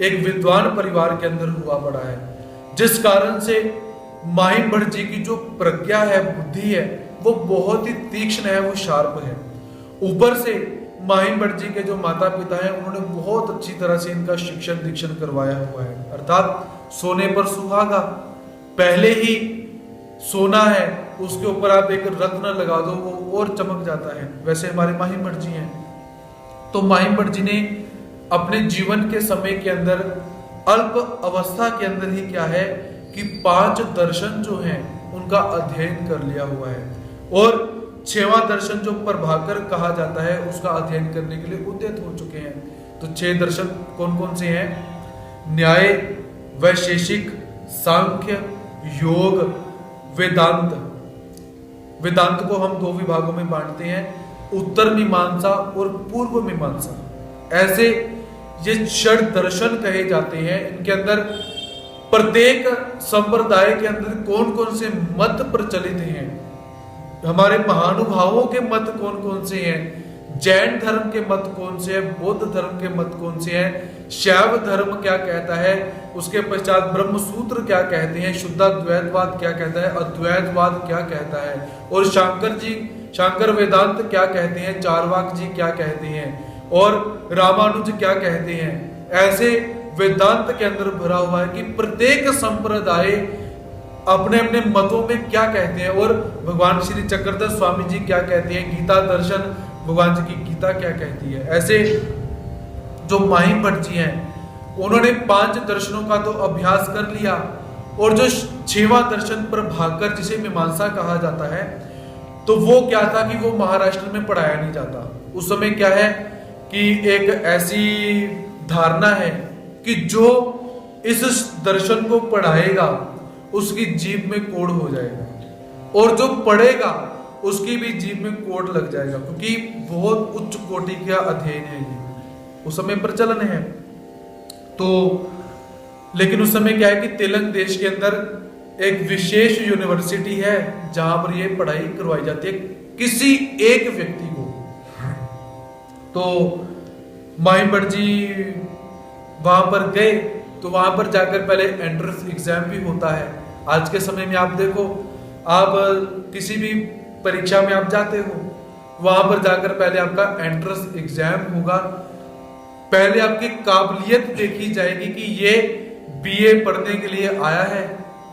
एक विद्वान परिवार के अंदर हुआ बड़ा है, जिस कारण से माहिम भट्ट जी की जो प्रज्ञा है, बुद्धि है, वो बहुत ही तीक्ष्ण है, वो शार्प है। ऊपर से माहिम भट्ट जी के जो माता पिता हैं उन्होंने बहुत अच्छी तरह से इनका शिक्षण दीक्षण करवाया हुआ है। अर्थात सोने पर सुहागा, पहले ही सोना है, उसके ऊपर आप एक रत्न लगा दो वो और चमक जाता है, वैसे हमारे माहिम भट्ट जी हैं। तो माहिम भट्ट जी ने अपने जीवन के समय के अंदर अल्प अवस्था के अंदर ही क्या है कि 5 दर्शन जो हैं उनका अध्ययन कर लिया हुआ है और 6वां दर्शन जो प्रभाकर कहा जाता है उसका अध्ययन करने के लिए उद्यत हो चुके हैं। तो 6 दर्शन कौन कौन से हैं, न्याय, वैशेषिक, सांख्य, योग, वेदांत। वेदांत को हम दो विभागों में बांटते हैं, उत्तर मीमांसा और पूर्व मीमांसा। ऐसे ये षड दर्शन कहे जाते हैं। इनके अंदर प्रत्येक संप्रदाय के अंदर कौन कौन से मत प्रचलित हैं, हमारे महानुभावों के मत कौन कौन से हैं, जैन धर्म के मत कौन से हैं, बौद्ध धर्म के मत कौन से हैं, शैव धर्म क्या कहता है, उसके पश्चात ब्रह्म सूत्र क्या कहते हैं, शुद्धाद्वैतवाद क्या कहता है, अद्वैतवाद क्या कहता है, और शंकर वेदांत क्या कहते हैं, चारवाक जी क्या कहते हैं, और रामानुज क्या कहते हैं। ऐसे वेदांत के अंदर भरा हुआ है कि प्रत्येक संप्रदाय अपने अपने मतों में क्या कहते हैं, और भगवान श्री चक्रधर स्वामी जी क्या कहते हैं, गीता दर्शन भगवान जी की गीता क्या कहती है। ऐसे जो माही भट्ट जी हैं उन्होंने 5 दर्शनों का तो अभ्यास कर लिया, और जो 6वां दर्शन प्रभाकर जिसे मीमांसा कहा जाता है, तो वो क्या था कि वो महाराष्ट्र में पढ़ाया नहीं जाता। उस समय क्या है कि एक ऐसी धारणा है कि जो इस दर्शन को पढ़ाएगा उसकी जीभ में कोड़ हो जाएगा, और जो पढ़ेगा उसकी भी जीभ में कोड़ लग जाएगा, क्योंकि बहुत उच्च कोटि का अध्ययन है ये, उस समय प्रचलन है। तो लेकिन उस समय क्या है कि तेलंग देश के अंदर एक विशेष यूनिवर्सिटी है जहां पर ये पढ़ाई करवाई जाती है किसी एक व्यक्ति को। तो माही भट्ट जी वहां पर गए, तो वहां पर जाकर पहले एंट्रेंस एग्जाम भी होता है। आज के समय में आप देखो, आप किसी भी परीक्षा में आप जाते हो, वहां पर जाकर पहले आपका एंट्रेंस एग्जाम होगा, पहले आपकी काबिलियत देखी जाएगी कि ये बीए पढ़ने के लिए आया है,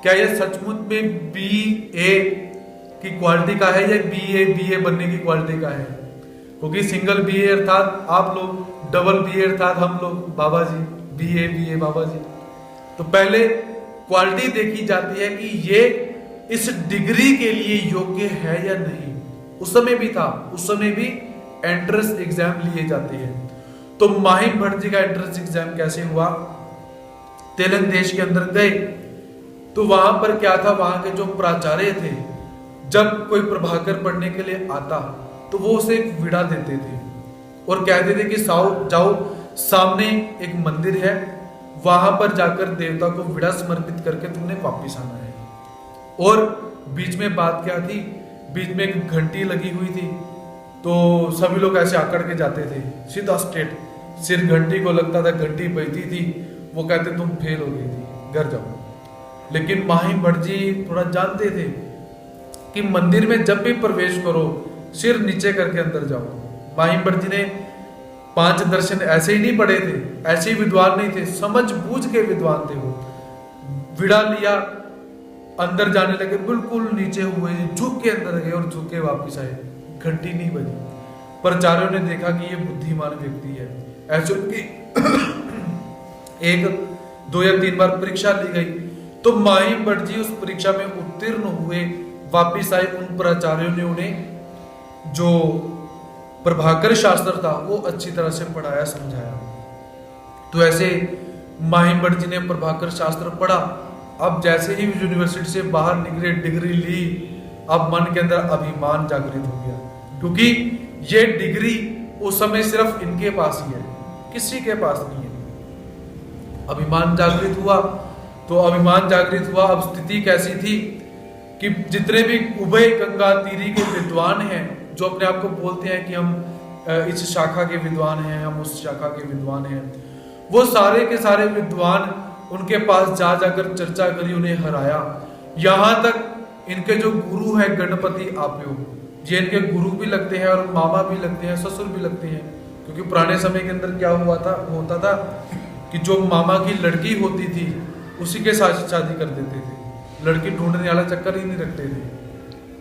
क्या ये सचमुच में बीए की क्वालिटी का है या बीए बनने की क्वालिटी का है। क्योंकि सिंगल बीए अर्थात आप लोग, डबल बीए अर्थात हम लोग, बाबा जी बीए बाबा जी। तो पहले क्वालिटी देखी जाती है कि ये इस डिग्री के लिए योग्य है या नहीं। उस समय भी था, उस समय भी एंट्रेंस एग्जाम लिए जाते हैं। तो माही भट्ट जी का एंट्रेंस एग्जाम कैसे हुआ, तेलंग देश के अंदर गए, तो वहां पर क्या था, वहां के जो प्राचार्य थे, जब कोई प्रभाकर पढ़ने के लिए आता तो वो उसे एक विड़ा देते थे और कहते थे कि जाओ सामने एक मंदिर है, वहां पर जाकर देवता को विड़ा समर्पित करके तुमने वापिस आना है। और बीच में बात क्या थी, बीच में एक घंटी लगी हुई थी, तो सभी लोग ऐसे आकड़ के जाते थे सीधा स्ट्रेट, सिर घंटी को लगता था, घंटी बजती थी, वो कहते तुम फेल हो गई थी, घर जाओ। लेकिन माही भट्ट जी थोड़ा जानते थे कि मंदिर में जब भी प्रवेश करो सिर नीचे करके अंदर जाओ। माही भट्ट जी ने 5 दर्शन ऐसे ही नहीं पढ़े थे, ऐसे ही विद्वान नहीं थे, समझ बूझ के विद्वान थे। वो विड़ा लिया, अंदर जाने लगे, बिल्कुल नीचे हुए, झुक के अंदर गए और झुक के वापिस आए, घंटी नहीं बजी। प्रचार्यों ने देखा कि ये बुद्धिमान व्यक्ति है, ऐसे उनकी 1, 2 या 3 बार परीक्षा ली गई। तो माही भट्ट जी उस परीक्षा में उत्तीर्ण हुए, वापिस आए। उन प्राचार्यों ने उन्हें जो प्रभाकर शास्त्र था वो अच्छी तरह से पढ़ाया समझाया। तो ऐसे माही भट्ट जी ने प्रभाकर शास्त्र पढ़ा। अब जैसे ही यूनिवर्सिटी से बाहर निकले, डिग्री ली, अब मन के अंदर अभिमान जागृत हो गया, क्योंकि ये डिग्री उस समय सिर्फ इनके पास ही है, किसी के पास नहीं है। अभिमान जागृत हुआ, तो अभिमान जागृत हुआ। अब स्थिति कैसी थी कि जितने भी उभय गंगा तीरी के विद्वान हैं, जो अपने आप को बोलते हैं कि हम इस शाखा के विद्वान हैं, हम उस शाखा के विद्वान हैं, वो सारे के सारे विद्वान उनके पास जाकर चर्चा करी, उन्हें हराया। यहां तक इनके जो गुरु है गणपति आप्यो, ये इनके गुरु भी लगते हैं और मामा भी लगते हैं, ससुर भी लगते हैं। क्योंकि पुराने समय के अंदर क्या होता था कि जो मामा की लड़की होती थी उसी के साथ शादी कर देते थे, लड़की ढूंढने वाला चक्कर ही नहीं रखते थे,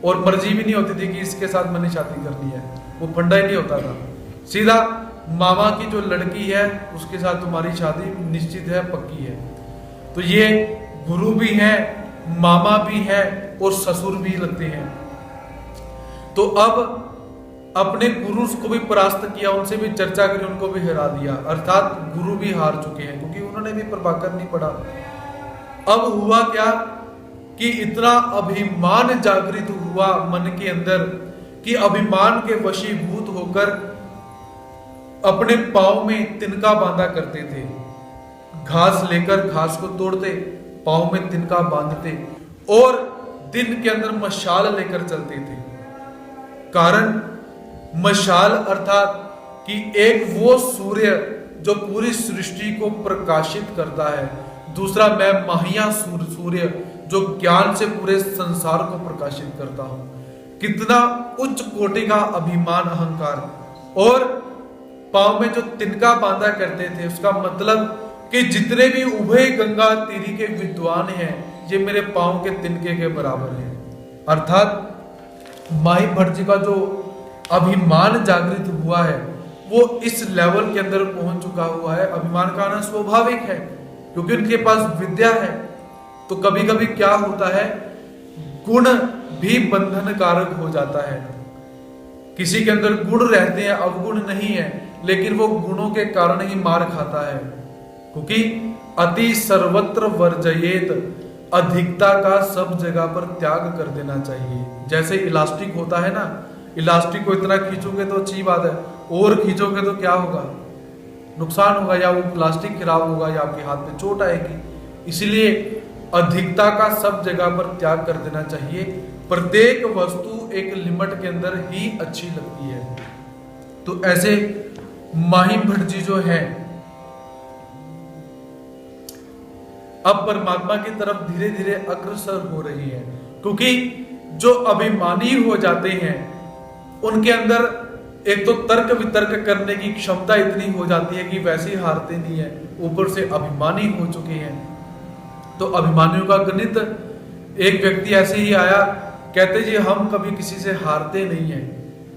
और मर्जी भी नहीं होती थी कि इसके साथ मैंने शादी करनी है, वो फंडा ही नहीं होता था। सीधा मामा की जो लड़की है उसके साथ तुम्हारी शादी निश्चित है, पक्की है। तो ये गुरु भी है, मामा भी है और ससुर भी लगते हैं। तो अब अपने गुरु को भी परास्त किया, उनसे भी चर्चा करी, उनको भी हरा दिया, अर्थात गुरु भी हार चुके हैं क्योंकि उन्होंने भी प्रभाकर नहीं पढ़ा। अब हुआ क्या कि इतना अभिमान जागृत हुआ मन के अंदर कि अभिमान के वशीभूत होकर अपने पांव में तिनका बांधा करते थे। घास लेकर घास को तोड़ते, पांव में तिनका बांधते और दिन के अंदर मशाल लेकर चलते थे। कारण मशाल अर्थात कि एक वो सूर्य जो पूरी सृष्टि को प्रकाशित करता है, दूसरा मैं महिया सूर्य जो ज्ञान से पूरे संसार को प्रकाशित करता हूं। कितना उच्च कोटि का अभिमान, अहंकार। और पांव में जो तिनका बांधा करते थे, उसका मतलब कि जितने भी उभय गंगा तीरी के विद्वान हैं, ये मेरे पांव के तिनके के बराबर हैं। अर्थात माही भट्ट जी का जो अभिमान जागृत हुआ है वो इस लेवल के अंदर पहुंच चुका हुआ है। अभिमान का आना स्वाभाविक है क्योंकि उनके पास विद्या है। तो कभी कभी क्या होता है, गुण भी बंधन कारक हो जाता है। किसी के अंदर गुण रहते हैं, अवगुण नहीं है, लेकिन वो गुणों के कारण ही मार खाता है। क्योंकि अति सर्वत्र वर्जयेत, अधिकता का सब जगह पर त्याग कर देना चाहिए। जैसे इलास्टिक होता है ना, इलास्टिक को इतना खींचोगे तो अच्छी बात है, और खींचोगे तो क्या होगा, नुकसान होगा, या वो प्लास्टिक खराब होगा या आपके हाथ में चोट आएगी। इसलिए अधिकता का सब जगह पर त्याग कर देना चाहिए। प्रत्येक वस्तु एक लिमिट के अंदर ही अच्छी लगती है। तो ऐसे माही भट्ट जी जो है अब परमात्मा की तरफ धीरे धीरे अग्रसर हो रही है। क्योंकि जो अभिमानी हो जाते हैं उनके अंदर एक तो तर्क वितर्क करने की क्षमता इतनी हो जाती है कि वैसे ही हारते नहीं है, ऊपर से अभिमानी हो चुके हैं। तो अभिमानियों का गणित, एक व्यक्ति ऐसे ही आया, कहते जी हम कभी किसी से हारते नहीं है।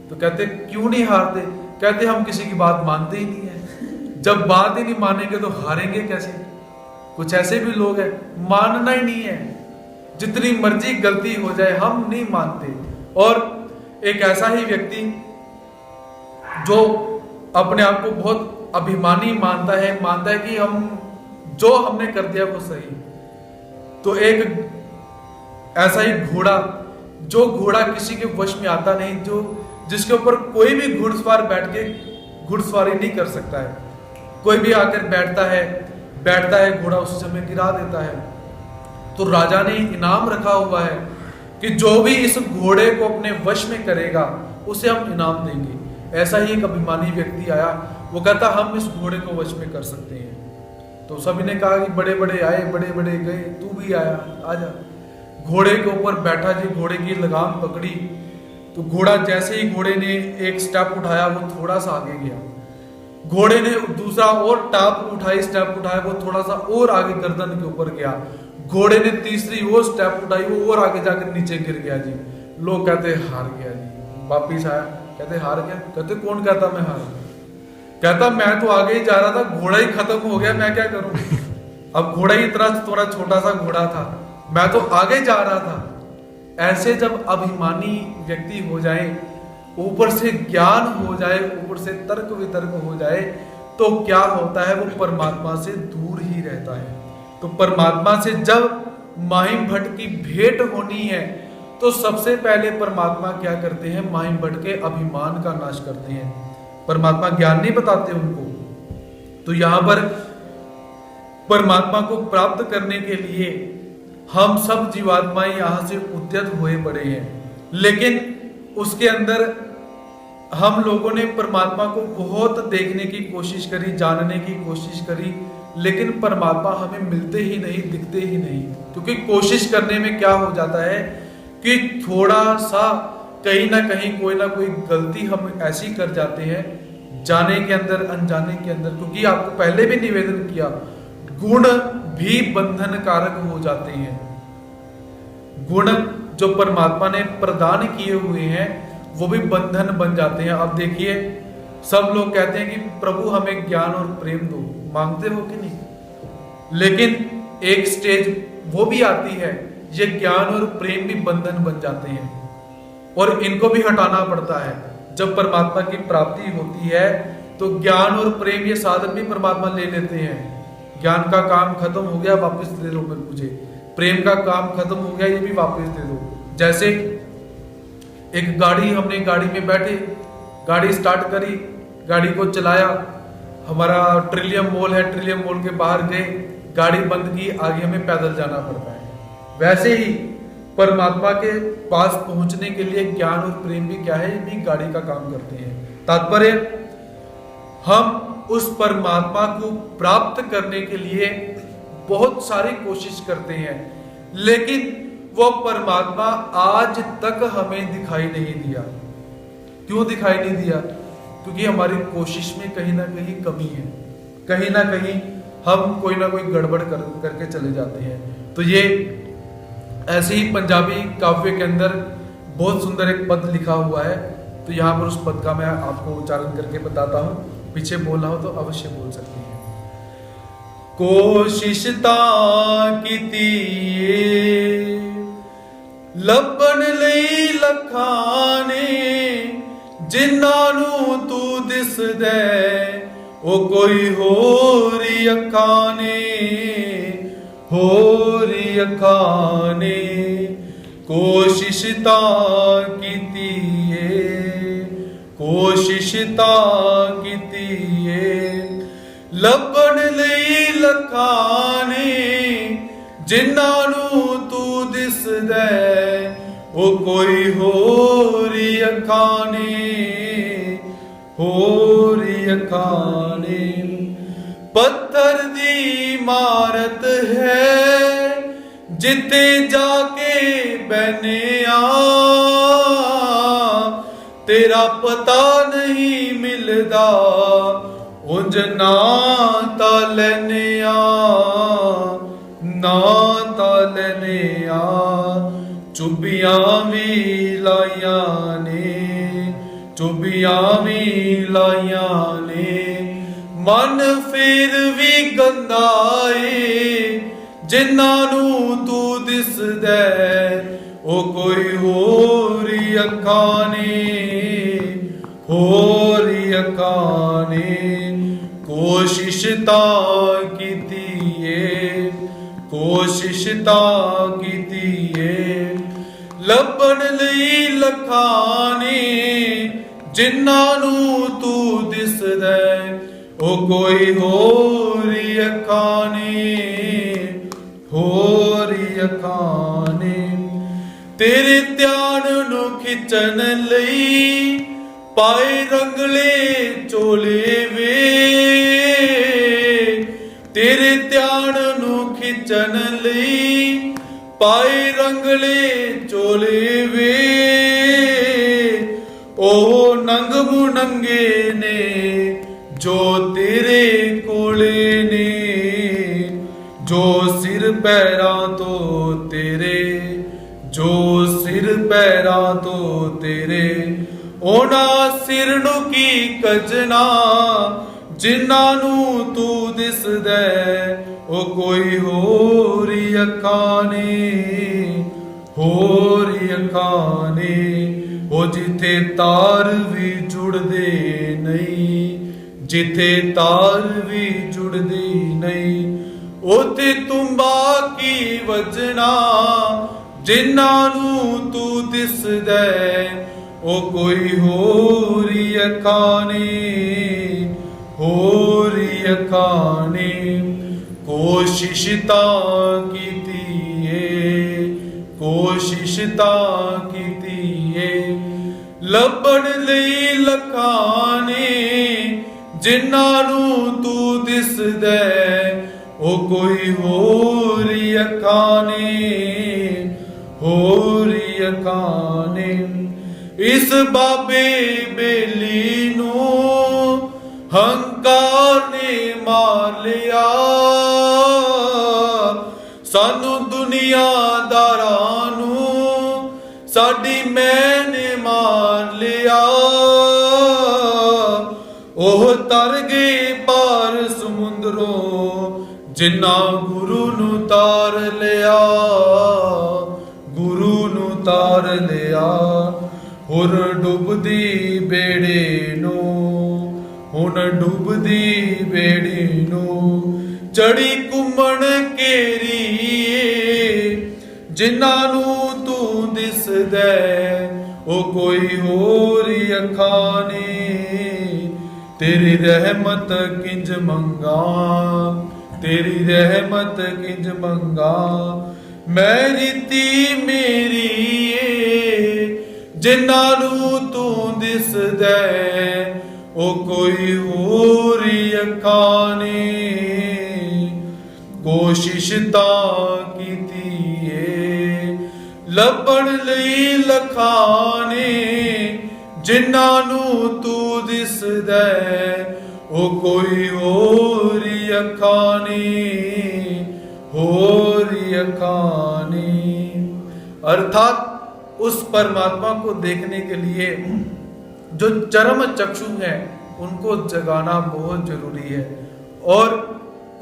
तो कहते क्यों नहीं हारते? कहते हम किसी की बात मानते ही नहीं है। जब बात ही नहीं मानेंगे तो हारेंगे कैसे? कुछ ऐसे भी लोग हैं, मानना ही नहीं है, जितनी मर्जी गलती हो जाए हम नहीं मानते। और एक ऐसा ही व्यक्ति जो अपने आप को बहुत अभिमानी मानता है कि हम जो हमने कर दिया वो सही। तो एक ऐसा ही घोड़ा, जो घोड़ा किसी के वश में आता नहीं, जो जिसके ऊपर कोई भी घुड़सवार बैठ के घुड़सवारी नहीं कर सकता है। कोई भी आकर बैठता है घोड़ा उस समय गिरा देता है। तो राजा ने इनाम रखा हुआ है कि जो भी इस घोड़े को अपने वश में करेगा उसे हम इनाम देंगे। ऐसा ही एक अभिमानी व्यक्ति आया, वो कहता हम इस घोड़े को वश में कर सकते हैं। तो सभी ने कहा कि बड़े बड़े आए, बड़े बड़े गए, तू भी आया, आजा। घोड़े के ऊपर बैठा जी, घोड़े की लगाम पकड़ी तो घोड़ा जैसे ही घोड़े ने एक स्टेप उठाया वो थोड़ा सा आगे गया। घोड़े ने दूसरा और स्टेप उठाया वो थोड़ा सा और आगे गर्दन के ऊपर गया। घोड़े ने तीसरी और स्टेप उठाई, वो और आगे जाकर नीचे गिर गया जी। लोग कहते हार गया जी। वापिस आया, कहते हार गया? कहते कौन कहता मैं हार गया? कहता मैं तो आगे ही जा रहा था, घोड़ा ही खत्म हो गया, मैं क्या करूं? अब घोड़ा ही इतना थोड़ा छोटा सा घोड़ा था, मैं तो आगे जा रहा था। ऐसे जब अभिमानी व्यक्ति हो जाए, ऊपर से ज्ञान हो जाए, ऊपर से तर्क वितर्क हो जाए, तो क्या होता है, वो परमात्मा से दूर ही रहता है। तो परमात्मा से जब माही भट्ट की भेंट होनी है तो सबसे पहले परमात्मा क्या करते हैं, माही भट्ट के अभिमान का नाश करते हैं। परमात्मा ज्ञान नहीं बताते उनको। तो यहां पर परमात्मा को प्राप्त करने के लिए हम सब जीवात्माएं यहां से उद्यत हुए पड़े हैं। लेकिन उसके अंदर हम लोगों ने परमात्मा को बहुत देखने की कोशिश करी, जानने की कोशिश करी, लेकिन परमात्मा हमें मिलते ही नहीं, दिखते ही नहीं। क्योंकि कोशिश करने में क्या हो जाता है कि थोड़ा सा कहीं ना कहीं कोई ना कोई गलती हम ऐसी कर जाते हैं, जाने के अंदर अनजाने के अंदर। क्योंकि आपको पहले भी निवेदन किया, गुण भी बंधन कारक हो जाते हैं। गुण जो परमात्मा ने प्रदान किए हुए हैं वो भी बंधन बन जाते हैं। अब देखिए, सब लोग कहते हैं कि प्रभु हमें ज्ञान और प्रेम दो, मांगते हो कि नहीं? लेकिन एक स्टेज वो भी आती है, ये ज्ञान और प्रेम भी बंधन बन जाते हैं और इनको भी हटाना पड़ता है। जब परमात्मा की प्राप्ति होती है तो ज्ञान और प्रेम ये साधन भी परमात्मा ले लेते हैं। ज्ञान का काम खत्म हो गया, वापस ले लो मुझे। प्रेम का काम खत्म हो गया, ये भी वापस दे दो। जैसे एक गाड़ी, हमने गाड़ी में बैठे, गाड़ी स्टार्ट करी, गाड़ी को चलाया, हमारा ट्रिलियम मॉल है, ट्रिलियम मॉल के बाहर गए, गाड़ी बंद की, आगे हमें पैदल जाना पड़ता है। वैसे ही परमात्मा के पास पहुंचने के लिए ज्ञान और प्रेम भी क्या है, ये भी गाड़ी का काम करते हैं। तात्पर्य, हम उस परमात्मा को प्राप्त करने के लिए बहुत सारी कोशिश करते हैं, लेकिन वो परमात्मा आज तक हमें दिखाई नहीं दिया। क्यों दिखाई नहीं दिया? क्योंकि हमारी कोशिश में कहीं ना कहीं कमी है, कहीं ना कहीं हम कोई ना कोई गड़बड़ करके चले जाते हैं। तो ये ऐसे ही पंजाबी काव्य के अंदर बहुत सुंदर एक पद लिखा हुआ है, तो यहाँ पर उस पद का मैं आपको उच्चारण करके बताता हूँ। पीछे बोलना हो तो अवश्य बोल सकती हैं। कोशिश कीती ਲੱਭਣ ਲਈ ਲੱਖਾਂ ਨੇ, ਜਿਨ੍ਹਾਂ ਨੂੰ ਤੂੰ ਦਿਸਦਾ ਉਹ ਕੋਈ ਹੋਰ ਹੀ ਅੱਖਾਂ ਨੇ, ਹੋਰ ਹੀ ਅੱਖਾਂ ਨੇ। ਕੋਸ਼ਿਸ਼ ਤਾਂ ਕੀਤੀ ਏ, ਕੋਸ਼ਿਸ਼ ਤਾਂ ਕੀਤੀ ਏ, ਲੱਭਣ ਲਈ ਲੱਖਾਂ ਨੇ, ਜਿਨ੍ਹਾਂ ਨੂੰ ਤੂੰ ਦਿਸਦਾ ਉਹ ਕੋਈ ਹੋਰ ਹੀ ਅੱਖਾਂ ਨੇ, ਹੋਰ ਹੀ ਅੱਖਾਂ ਨੇ। ਪੱਥਰ ਦੀ ਇਮਾਰਤ ਹੈ ਜਿੱਥੇ ਜਾ ਕੇ ਬਹਿਨੇ ਆ, ਤੇਰਾ ਪਤਾ ਨਹੀਂ ਮਿਲਦਾ ਉਂਝ ਨਾ ਤਾਂ ਲੈਨੇ ਆ, ਨਾ ਤਾਂ ਲੈਨੇ ਆ। ਚੁੱਭੀਆਂ ਵੀ ਲਾਈਆਂ ਨੇ, ਚੁੱਭੀਆਂ ਵੀ ਲਾਈਆਂ ਨੇ, ਮਨ ਫਿਰ ਵੀ ਗੰਦਾ ਏ, ਜਿਨ੍ਹਾਂ ਨੂੰ ਤੂੰ ਦਿਸਦਾ ਉਹ ਕੋਈ ਹੋਰ ਹੀ ਅੱਖਾਂ ਨੇ, ਹੋਰ ਹੀ ਅੱਖਾਂ ਨੇ। ਕੋਸ਼ਿਸ਼ ਤਾਂ ਕੀਤੀ ਏ, ਕੋਸ਼ਿਸ਼ ਤਾਂ ਕੀਤੀ ਏ, ਲੱਭਣ ਲਈ ਲੱਖਾਂ ਨੇ, ਜਿਨ੍ਹਾਂ ਨੂੰ ਤੂੰ ਦਿਸਦਾ ਉਹ ਕੋਈ ਹੋਰ ਹੀ ਅੱਖਾਂ ਨੇ, ਹੋਰ ਹੀ ਅੱਖਾਂ ਨੇ। ਤੇਰੇ ਧਿਆਨ ਨੂੰ ਖਿੱਚਣ ਲਈ ਪਾਏ ਰੰਗਲੇ ਚੋਲੇ ਵੇ, ਤੇਰੇ ਧਿਆਨ ਨੂੰ ਖਿੱਚਣ ਲਈ ਪਾਏ ਰੰਗਲੇ ਚੋਲੇ ਵੇ। ਉਹ ਨੰਗ ਮੁਨੰਗੇ ਨੇ ਜੋ ਤੇਰੇ ਕੋਲੇ ਨੇ, ਜੋ ਸਿਰ ਪੈਰਾਂ ਤੋਂ ਤੇਰੇ, ਜੋ ਸਿਰ ਪੈਰਾਂ ਤੋਂ ਤੇਰੇ। ਉਹਨਾਂ ਸਿਰ ਨੂੰ ਕੀ ਕਜਣਾ ਜਿਨ੍ਹਾਂ ਨੂੰ ਤੂੰ ਦਿਸਦਾ ਉਹ ਕੋਈ ਹੋਰ ਹੀ ਅੱਖਾਂ ਨੇ, ਹੋਰ ਹੀ ਅੱਖਾਂ ਨੇ। ਉਹ ਜਿੱਥੇ ਤਾਰ ਵੀ ਜੁੜਦੇ ਨਹੀਂ, ਜਿੱਥੇ ਤਾਰ ਵੀ ਜੁੜਦੀ ਨਹੀਂ, ਉੱਥੇ ਤੁੰਬਾ ਕੀ ਵੱਜਣਾ ਜਿਨ੍ਹਾਂ ਨੂੰ ਤੂੰ ਦਿਸਦਾ ਉਹ ਕੋਈ ਹੋਰ ਹੀ ਅੱਖਾਂ ਨੇ, ਹੋਰ ਹੀ ਅੱਖਾਂ ਨੇ। ਕੋਸ਼ਿਸ਼ ਤਾਂ ਕੀਤੀ ਏ, ਕੋਸ਼ਿਸ਼ ਤਾਂ ਕੀਤੀ ਏ, ਲੱਭਣ ਲਈ ਲੱਖਾਂ ਨੇ, ਜਿਨ੍ਹਾਂ ਨੂੰ ਤੂੰ ਦਿਸਦਾ ਉਹ ਕੋਈ ਹੋਰ ਹੀ ਅੱਖਾਂ ਨੇ, ਹੋਰ ਹੀ ਅੱਖਾਂ ਨੇ। ਇਸ ਬਾਬੇ ਬੇਲੀ ਨੂੰ ਹੰਕਾਰ ਨੇ ਮਾਰ ਲਿਆ, ਸਾਨੂੰ ਦੁਨੀਆਦਾਰਾਂ ਨੂੰ ਸਾਡੀ ਮੈਂ ਨੇ ਮਾਰ ਲਿਆ। ਉਹ ਤਰ ਗਏ ਪਾਰ ਸਮੁੰਦਰੋਂ ਜਿਨ੍ਹਾਂ ਗੁਰੂ ਨੂੰ ਤਾਰ ਲਿਆ, ਗੁਰੂ ਨੂੰ ਤਾਰ ਲਿਆ। ਹੁਣ ਡੁੱਬਦੀ ਬੇੜੇ ਨੂੰ, ਹੁਣ ਡੁੱਬਦੀ ਬੇੜੀ ਨੂੰ ਚੜੀ ਘੁੰਮਣ ਘੇਰੀ, जिन्हां नू तू दिसदा ओ कोई होर अखां ने, तेरी रहमत किंज मंगा, तेरी रहमत किंज मंगा। मैं रीति मेरी जिन्हां नू तू दिसदा ओ कोई होर अखां ने, कोशिश तां कीती है लभण लई लखां ने, जिन्हां नू तू दिसदा ओ कोई होर अखां ने, होर अखां ने। अर्थात उस परमात्मा को देखने के लिए जो चरम चक्षु हैं उनको जगाना बहुत जरूरी है। और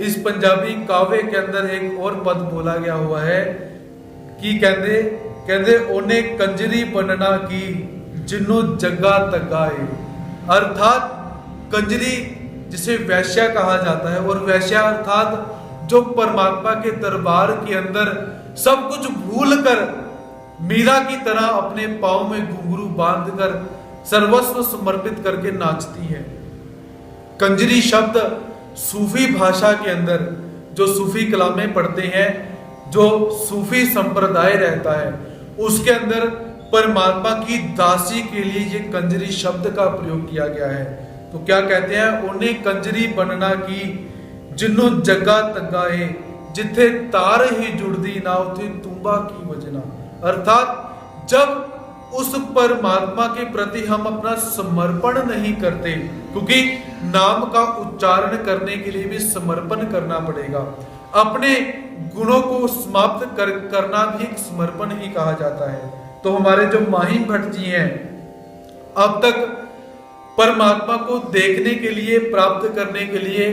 इस पंजाबी काव्य के अंदर एक और पद बोला गया हुआ है कि कहते ओने कंजरी बनना की जिन्हों जगा तगाए। अर्थात कंजरी जिसे वैश्या कहा जाता है, और वैश्या अर्थात जो परमात्मा के दरबार के अंदर सब कुछ भूल कर मीरा की तरह अपने पांव में घुंघरू बांधकर सर्वस्व समर्पित करके नाचती है। कंजरी शब्द सूफी भाषा के अंदर जो सूफी कलामें पढ़ते हैं, जो सूफी संप्रदाय रहता है, उसके अंदर परमात्मा की दासी के लिए ये कंजरी शब्द का प्रयोग किया गया है। तो क्या कहते हैं, उन्हें कंजरी बनना की जिन्हों जगा तगाए, जिथे तार ही जुड़दी ना उथे तुम्बा की वजना। अर्थात जब उस परमात्मा के प्रति हम अपना समर्पण नहीं करते, क्योंकि नाम का उच्चारण करने के लिए भी समर्पण करना पड़ेगा, अपने गुणों को समाप्त करना भी एक समर्पण ही कहा जाता है। तो हमारे जो माहिम भट्ट जी हैं, अब तक परमात्मा को देखने के लिए, प्राप्त करने के लिए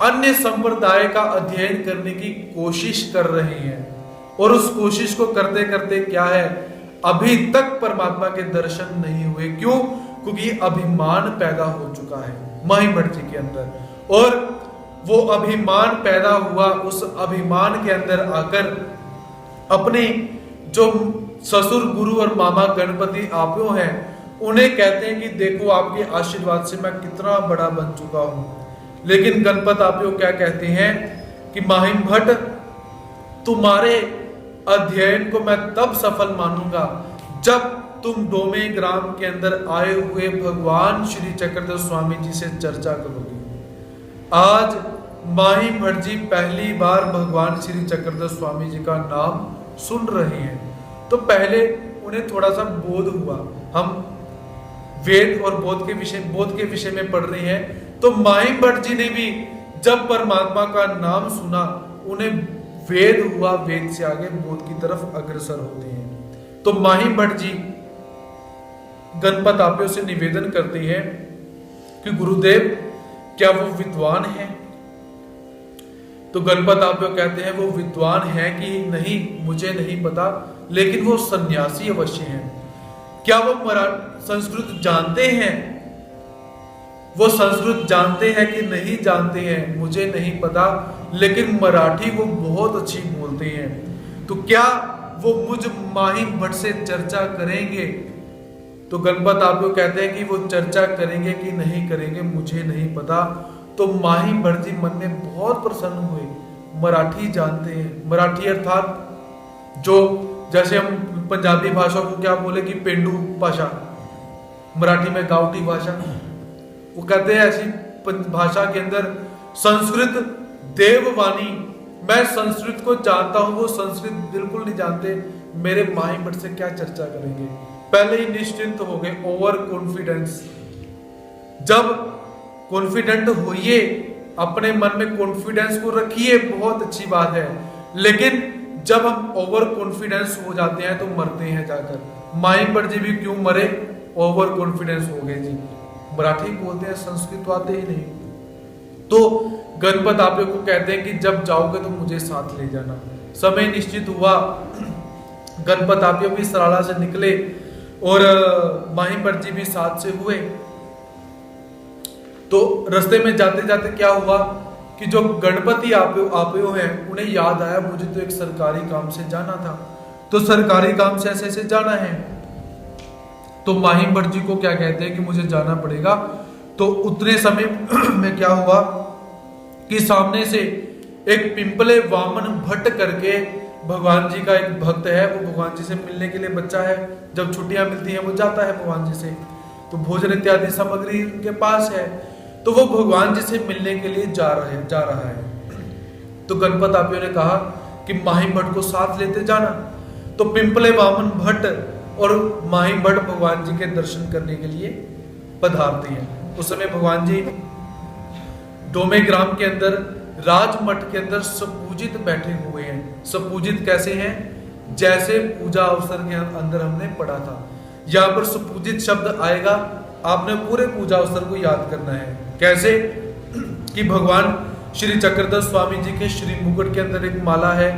अन्य संप्रदाय का अध्ययन करने की कोशिश कर रहे हैं, और उस कोशिश को करते करते क्या है, अभी तक परमात्मा के दर्शन नहीं हुए। क्यों? क्योंकि अभिमान पैदा हो चुका है माहिम भट्ट जी के अंदर, और वो अभिमान पैदा हुआ, उस अभिमान के अंदर आकर अपने जो ससुर गुरु और मामा गणपति आप्यो हैं, उन्हें कहते हैं कि देखो आपके आशीर्वाद से मैं कितना बड़ा बन चुका हूं। लेकिन गणपत आप्यो क्या कहते हैं कि माहिम भट्ट, तुम्हारे अध्ययन को मैं तब सफल मानूंगा जब तुम डोमे ग्राम के अंदर आए हुए भगवान श्री चक्रधर स्वामी जी से चर्चा करोगे। आज माहिम भट्ट जी पहली बार भगवान श्री चक्रधर स्वामी जी का नाम सुन रहे हैं, तो पहले उन्हें थोड़ा सा बोध हुआ। हम वेद और बोध के विषय में पढ़ रहे हैं, तो माहिम भट्ट जी ने भी जब परमात्मा का नाम सुना, उन्हें वेद हुआ, वेद से आगे बोध की तरफ अग्रसर होते हैं। तो माहिम भट्ट जी गणपत आप्यो से निवेदन करते हैं कि गुरुदेव क्या वो विद्वान है? तो गणपत आप्यो कहते हैं वो विद्वान है कि नहीं मुझे नहीं पता, लेकिन वो सन्यासी अवश्य हैं। क्या वो संस्कृत जानते हैं? वो संस्कृत जानते हैं कि नहीं जानते हैं मुझे नहीं पता, लेकिन मराठी वो बहुत अच्छी बोलते हैं। तो क्या वो मुझ माहिम भट्ट से चर्चा करेंगे? तो गणपत आप्यो कहते हैं कि वो चर्चा करेंगे कि नहीं करेंगे मुझे नहीं पता। तो माहिम भट्ट जी मन में बहुत प्रसन्न हुए, मराठी जानते हैं। मराठी अर्थात जो जैसे हम पंजाबी भाषा को क्या बोले कि पेंडू भाषा, मराठी में गावटी भाषा, वो कहते हैं ऐसी भाषा के अंदर संस्कृत देववाणी। मैं संस्कृत को जानता हूं, वो संस्कृत बिल्कुल नहीं जानते, मेरे माहिम भट्ट से क्या चर्चा करेंगे। पहले ही निश्चिंत हो गए, ओवर कॉन्फिडेंस। जब कॉन्फिडेंट होइए, अपने मन में कॉन्फिडेंस को रखिए, बहुत अच्छी बात है, लेकिन जब हम ओवर कॉन्फिडेंस हो जाते हैं तो मरते हैं जाकर। माहिम भट्ट जी भी क्यों मरे? ओवर कॉन्फिडेंस हो गए जी, मराठी बोलते हैं, संस्कृत आते ही नहीं। तो गणपत आप्यो को कहते हैं कि जब जाओगे तो मुझे साथ ले जाना। समय निश्चित हुआ, गणपत आप्यो भी सराला से निकले और माहिम भट्ट जी भी साथ से हुए। तो रास्ते में जाते जाते क्या हुआ कि जो गणपति आप्यो हैं उन्हें याद आया मुझे तो एक सरकारी काम से जाना था। तो सरकारी काम से ऐसे ऐसे जाना है। तो माहिम भट्ट जी को क्या कहते हैं कि मुझे जाना पड़ेगा। तो उतने समय में क्या हुआ कि सामने से एक पिंपले वामन भट्ट करके भगवान जी का एक भक्त है, वो भगवान जी से मिलने के लिए बच्चा है, जब छुट्टियां मिलती हैं वो जाता है भगवान जी से, तो भोजन इत्यादि सामग्री उनके पास है, तो वो भगवान जी से मिलने के लिए जा रहा है। तो गणपत आपियों ने कहा कि माहिम भट्ट को साथ लेते जाना। तो पिंपले वामन भट्ट और माहिम भट्ट भगवान जी के दर्शन करने के लिए पधारते हैं। उस समय भगवान जी डोमे ग्राम के अंदर राजमठ के अंदर सपूजित बैठे हुए हैं। सपूजित कैसे हैं? जैसे पूजा अवसर के अंदर हमने पढ़ा था, यहाँ पर सुपूजित शब्द आएगा, आपने पूरे पूजा अवसर को याद करना है। कैसे कि भगवान श्री चक्रधर स्वामी जी के श्री मुकुट के अंदर एक माला है,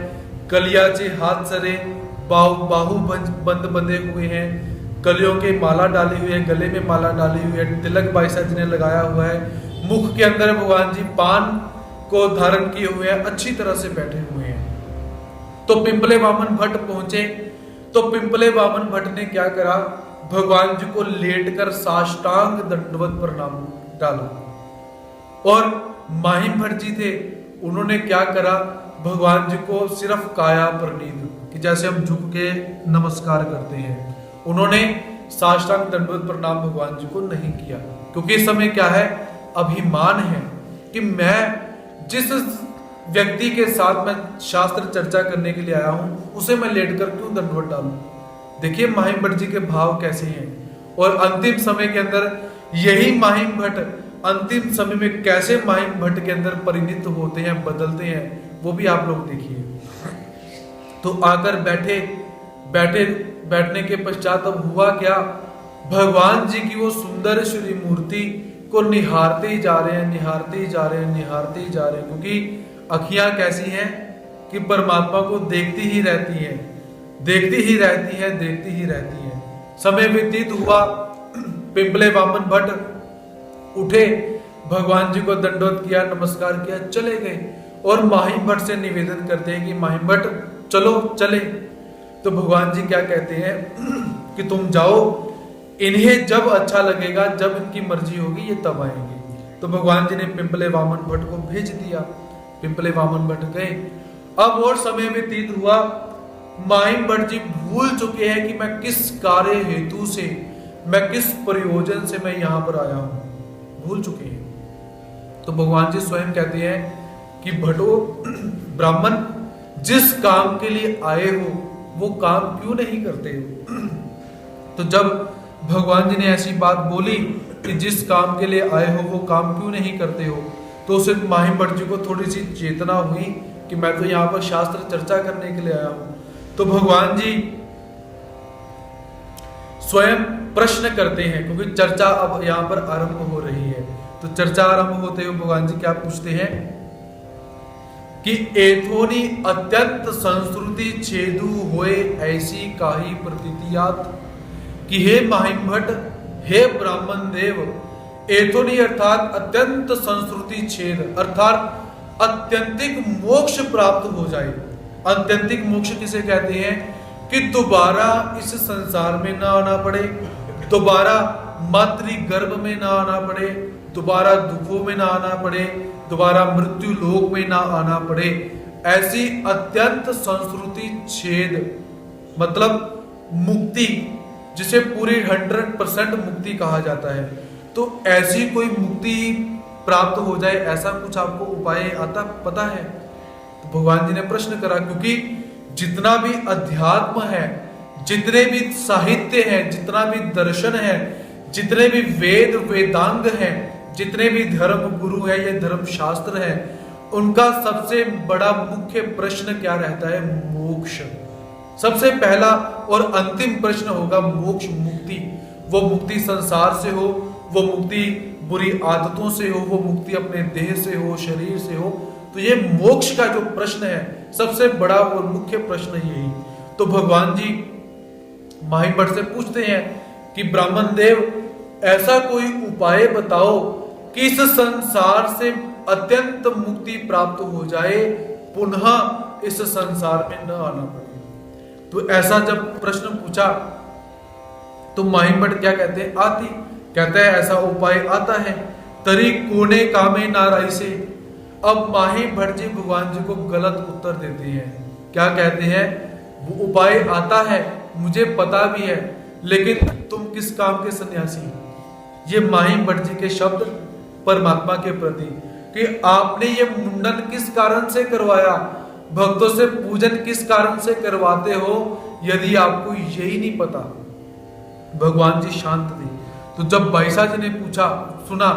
कलियाचे हाथ सरे, बाहु बंद बंधे हुए हैं, कलियों के माला डाली हुई है, गले में माला डाली हुई है, तिलक बाईसा जी ने लगाया हुआ है, मुख के अंदर भगवान जी पान को धारण किए हुए हैं, अच्छी तरह से बैठे हुए हैं। तो पिंपले वामन भट्ट पहुंचे, तो पिंपले वामन भट्ट ने क्या करा, भगवान जी को लेटकर साष्टांग दंडवत प्रणाम डाला। और माहिम भट्ट जी थे, उन्होंने क्या करा, भगवान जी को सिर्फ काया प्रणीत, कि जैसे हम झुक के नमस्कार करते हैं, उन्होंने साष्टांग दंडवत प्रणाम भगवान जी को नहीं किया, क्योंकि इस समय क्या है, अभिमान है कि मैं जिस व्यक्ति के साथ मैं शास्त्र चर्चा करने के लिए आया हूं, उसे मैं लेटकर क्यों दंडवत डालूं। देखिए माहिम भट्ट जी के भाव कैसे हैं, और अंतिम समय के अंदर यही माहिम भट्ट अंतिम समय में कैसे माहिम भट्ट के अंदर परिणित होते हैं, बदलते हैं, वो भी आप लोग देखिए। तो आकर बैठने के पश्चात अब हुआ क्या, भगवान जी की वो सुंदर श्री मूर्ति को निहारते ही जा रहे हैं, निहारते ही जा रहे हैं, निहारते ही जा रहे हैं, क्योंकि अखियां कैसी हैं कि परमात्मा को देखती ही रहती हैं, देखती ही रहती हैं, देखती ही रहती हैं। समय व्यतीत हुआ, पिंपले वामन भट्ट उठे, भगवान जी को दंडवत किया, नमस्कार किया, चले गए, और माहिम भट्ट से निवेदन करते हैं कि माहिम भट्ट चलो चले। तो भगवान जी क्या कहते हैं कि तुम जाओ, इन्हें जब अच्छा लगेगा, जब इनकी मर्जी होगी, ये तब आएंगे। तो भगवान जी ने पिंपले वामन भट्ट को भेज दिया, पिंपले वामन भट्ट गए। अब और समय व्यतीत हुआ, माहिम भट्ट जी भूल चुके हैं कि मैं किस कार्य हेतु से, मैं किस प्रयोजन से मैं यहां पर आया हूं, भूल चुके हैं। तो भगवान जी स्वयं कहते हैं कि भट्टो, ब्राह्मण जिस काम के लिए आए हो वो काम क्यों नहीं करते हो। तो जब भगवान जी ने ऐसी बात बोली कि जिस काम के लिए आए हो वो काम क्यों नहीं करते हो, तो उसे माहिम भट्ट जी को थोड़ी सी चेतना हुई कि मैं तो यहाँ पर शास्त्र चर्चा करने के लिए आया हूं। तो भगवान जी स्वयं प्रश्न करते हैं, क्योंकि चर्चा अब यहाँ पर आरंभ हो रही है। तो चर्चा आरंभ होते हुए भगवान जी क्या पूछते हैं कि एथोनी अत्यंत संस्कृति छेदु होए ऐसी काही प्रतीतियात, कि हे माहिम भट्ट, हे ब्राह्मण देव, एथोनी अर्थात अत्यंत संस्कृति छेद, अर्थात अत्यंतिक मोक्ष प्राप्त हो जाए। अत्यंतिक मोक्ष किसे कहते हैं कि दोबारा इस संसार में ना आना पड़े, दोबारा मातृ गर्भ में ना आना पड़े, दोबारा दुखों में ना आना पड़े, दोबारा मृत्यु लोक में ना आना पड़े, ऐसी अत्यंत संस्कृति छेद, मतलब मुक्ति, जिसे पूरी 100% मुक्ति कहा जाता है। तो ऐसी कोई मुक्ति प्राप्त हो जाए, ऐसा कुछ आपको उपाय आता पता है? तो भगवान जी ने प्रश्न करा, क्योंकि जितना भी अध्यात्म है, जितने भी साहित्य है, जितना भी दर्शन है, जितने भी वेद वेदांग हैं, जितने भी धर्म गुरु है या धर्म शास्त्र है, उनका सबसे बड़ा मुख्य प्रश्न क्या रहता है? मोक्ष। सबसे पहला और अंतिम प्रश्न होगा मोक्ष, मुक्ति। वो मुक्ति संसार से हो, वो मुक्ति बुरी आदतों से हो, वो मुक्ति अपने देह से हो, शरीर से हो। तो ये मोक्ष का जो प्रश्न है, सबसे बड़ा और मुख्य प्रश्न यही। तो भगवान जी माहिम भट्ट से पूछते हैं कि ब्राह्मण देव, ऐसा कोई उपाय बताओ कि इस संसार से अत्यंत मुक्ति प्राप्त हो जाए, पुनः इस संसार में न आना पड़े। तो ऐसा जब प्रश्न पूछा तो माहिम भट्ट क्या कहते हैं, आती, कहता है ऐसा उपाय आता है, तरी कोने कामे नाराई से। अब माहिम भट्ट जी भगवान जी को गलत उत्तर देते हैं। क्या कहते हैं, वो उपाय आता है, मुझे पता भी है, लेकिन तुम किस काम के सन्यासी। ये माहिम भट्ट जी के शब्द परमात्मा के प्रति कि आपने ये मुंडन किस कारण से करवाया, भक्तों से पूजन किस कारण से करवाते हो, यदि आपको यही नहीं पता। भगवान जी शांत थे। तो जब बाईसा जी ने पूछा, सुना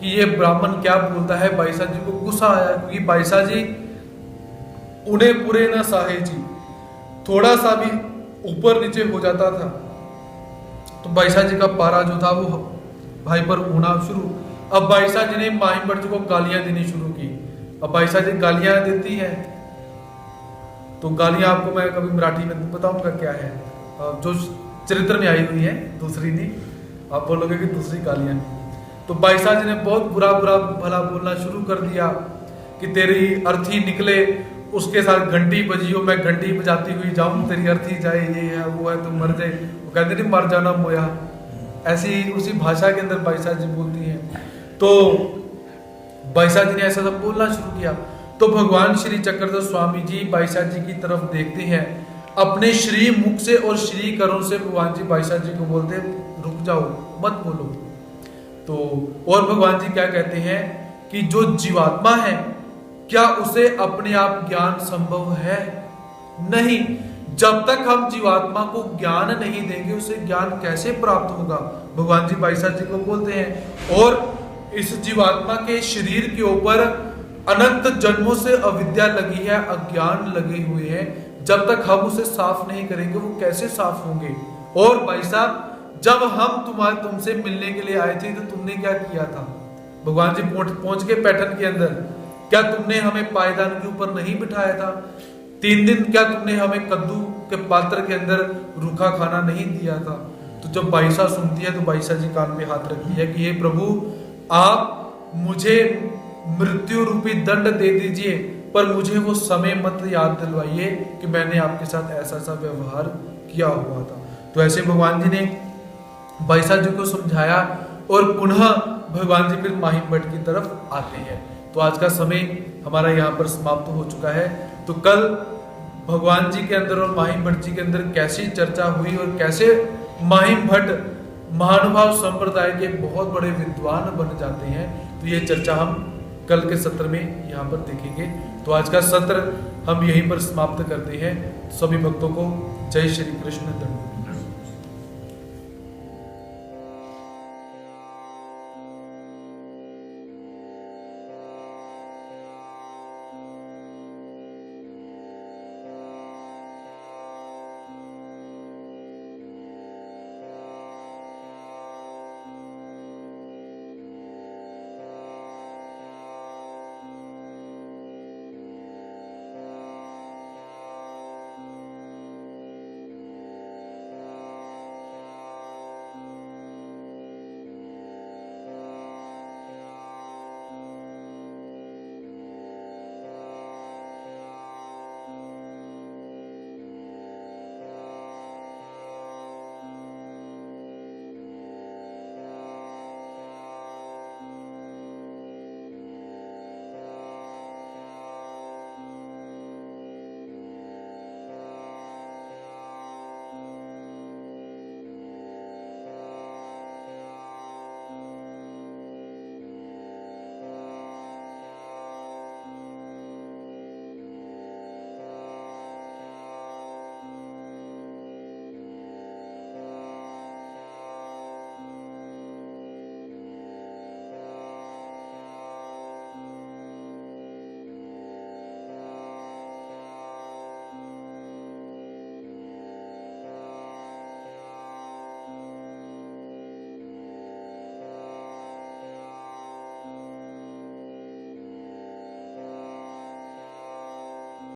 कि ये ब्राह्मण क्या बोलता है, बाईसा जी को गुस्सा आया, क्योंकि बाईसा जी उन्हें पूरे न साहे जी, थोड़ा सा भी ऊपर नीचे हो जाता था तो बाईसा जी का पारा जो था वो भाई पर होना शुरू। अब बाईसा जी ने माहिम भट्ट जी को गालियां देनी शुरू की। अब बाईसा जी गालियां देती है, तो गालियां आपको मैं कभी मराठी में बताऊंगा क्या है, जो चरित्र में आई हुई है, दूसरी नहीं, आप बोलोगे कि दूसरी गालियां। तो बाईसा जी ने बहुत बुरा बुरा भला बोलना शुरू कर दिया कि तेरी अर्थी निकले, उसके साथ घंटी बजी हो, मैं घंटी बजाती हुई जाऊं, तेरी अर्थी जाए, ये है वो है, तुम मर जाए। वो कहते नहीं मर जाना मोया, ऐसी उसी भाषा के अंदर बाईसा जी बोलती हैं। तो बाईसा जी ने ऐसा सब बोलना शुरू किया। तो भगवान श्री चक्रधर स्वामी जी बाईसा जी की तरफ देखते हैं, अपने श्री मुख से और श्री करों से भगवान जी बाईसा जी को बोलते, रुक जाओ, मत बोलो। तो और भगवान जी क्या कहते हैं कि जो जीवात्मा है, क्या उसे अपने आप ज्ञान संभव है? नहीं। जब तक हम जीवात्मा को ज्ञान नहीं देंगे, उसे ज्ञान कैसे प्राप्त होगा? भगवान जी बाईसा जी को बोलते हैं। और इस जीवात्मा के शरीर के ऊपर अनंत जन्मों से अविद्या लगी है, अज्ञान लगे हुए हैं। जब तक हम उसे साफ नहीं करेंगे, वो कैसे साफ होंगे? और भाई साहब, जब हम तुमसे मिलने के लिए आए थे तो तुमने क्या किया था? भगवान जी पहुंच के पैठन के अंदर, क्या तुमने हमें पायदान के ऊपर नहीं बिठाया था? 3 दिन क्या तुमने हमें कद्दू के पात्र के अंदर रूखा खाना नहीं दिया था? तो जब बाईसा सुनती है तो बाईसा जी कान पे हाथ रखती है कि हे प्रभु, आप मुझे मृत्यु रूपी दंड दे दीजिए, पर मुझे वो समय मत याद दिलवाइए कि मैंने आपके साथ ऐसा सा व्यवहार किया हुआ था। तो ऐसे भगवान जी ने बाईसा जी को समझाया और पुनः भगवान जी फिर माहिम भट्ट की तरफ आते हैं। तो आज का समय हमारा यहाँ पर समाप्त हो चुका है। तो कल भगवान जी के अंदर और माहिम भट्ट जी के अंदर कैसी चर्चा हुई और कैसे माहिम भट्ट महानुभाव संप्रदाय के बहुत बड़े विद्वान बन जाते हैं, तो ये चर्चा हम कल के सत्र में यहाँ पर देखेंगे। तो आज का सत्र हम यहीं पर समाप्त करते हैं। सभी भक्तों को जय श्री कृष्ण। धन्यवाद।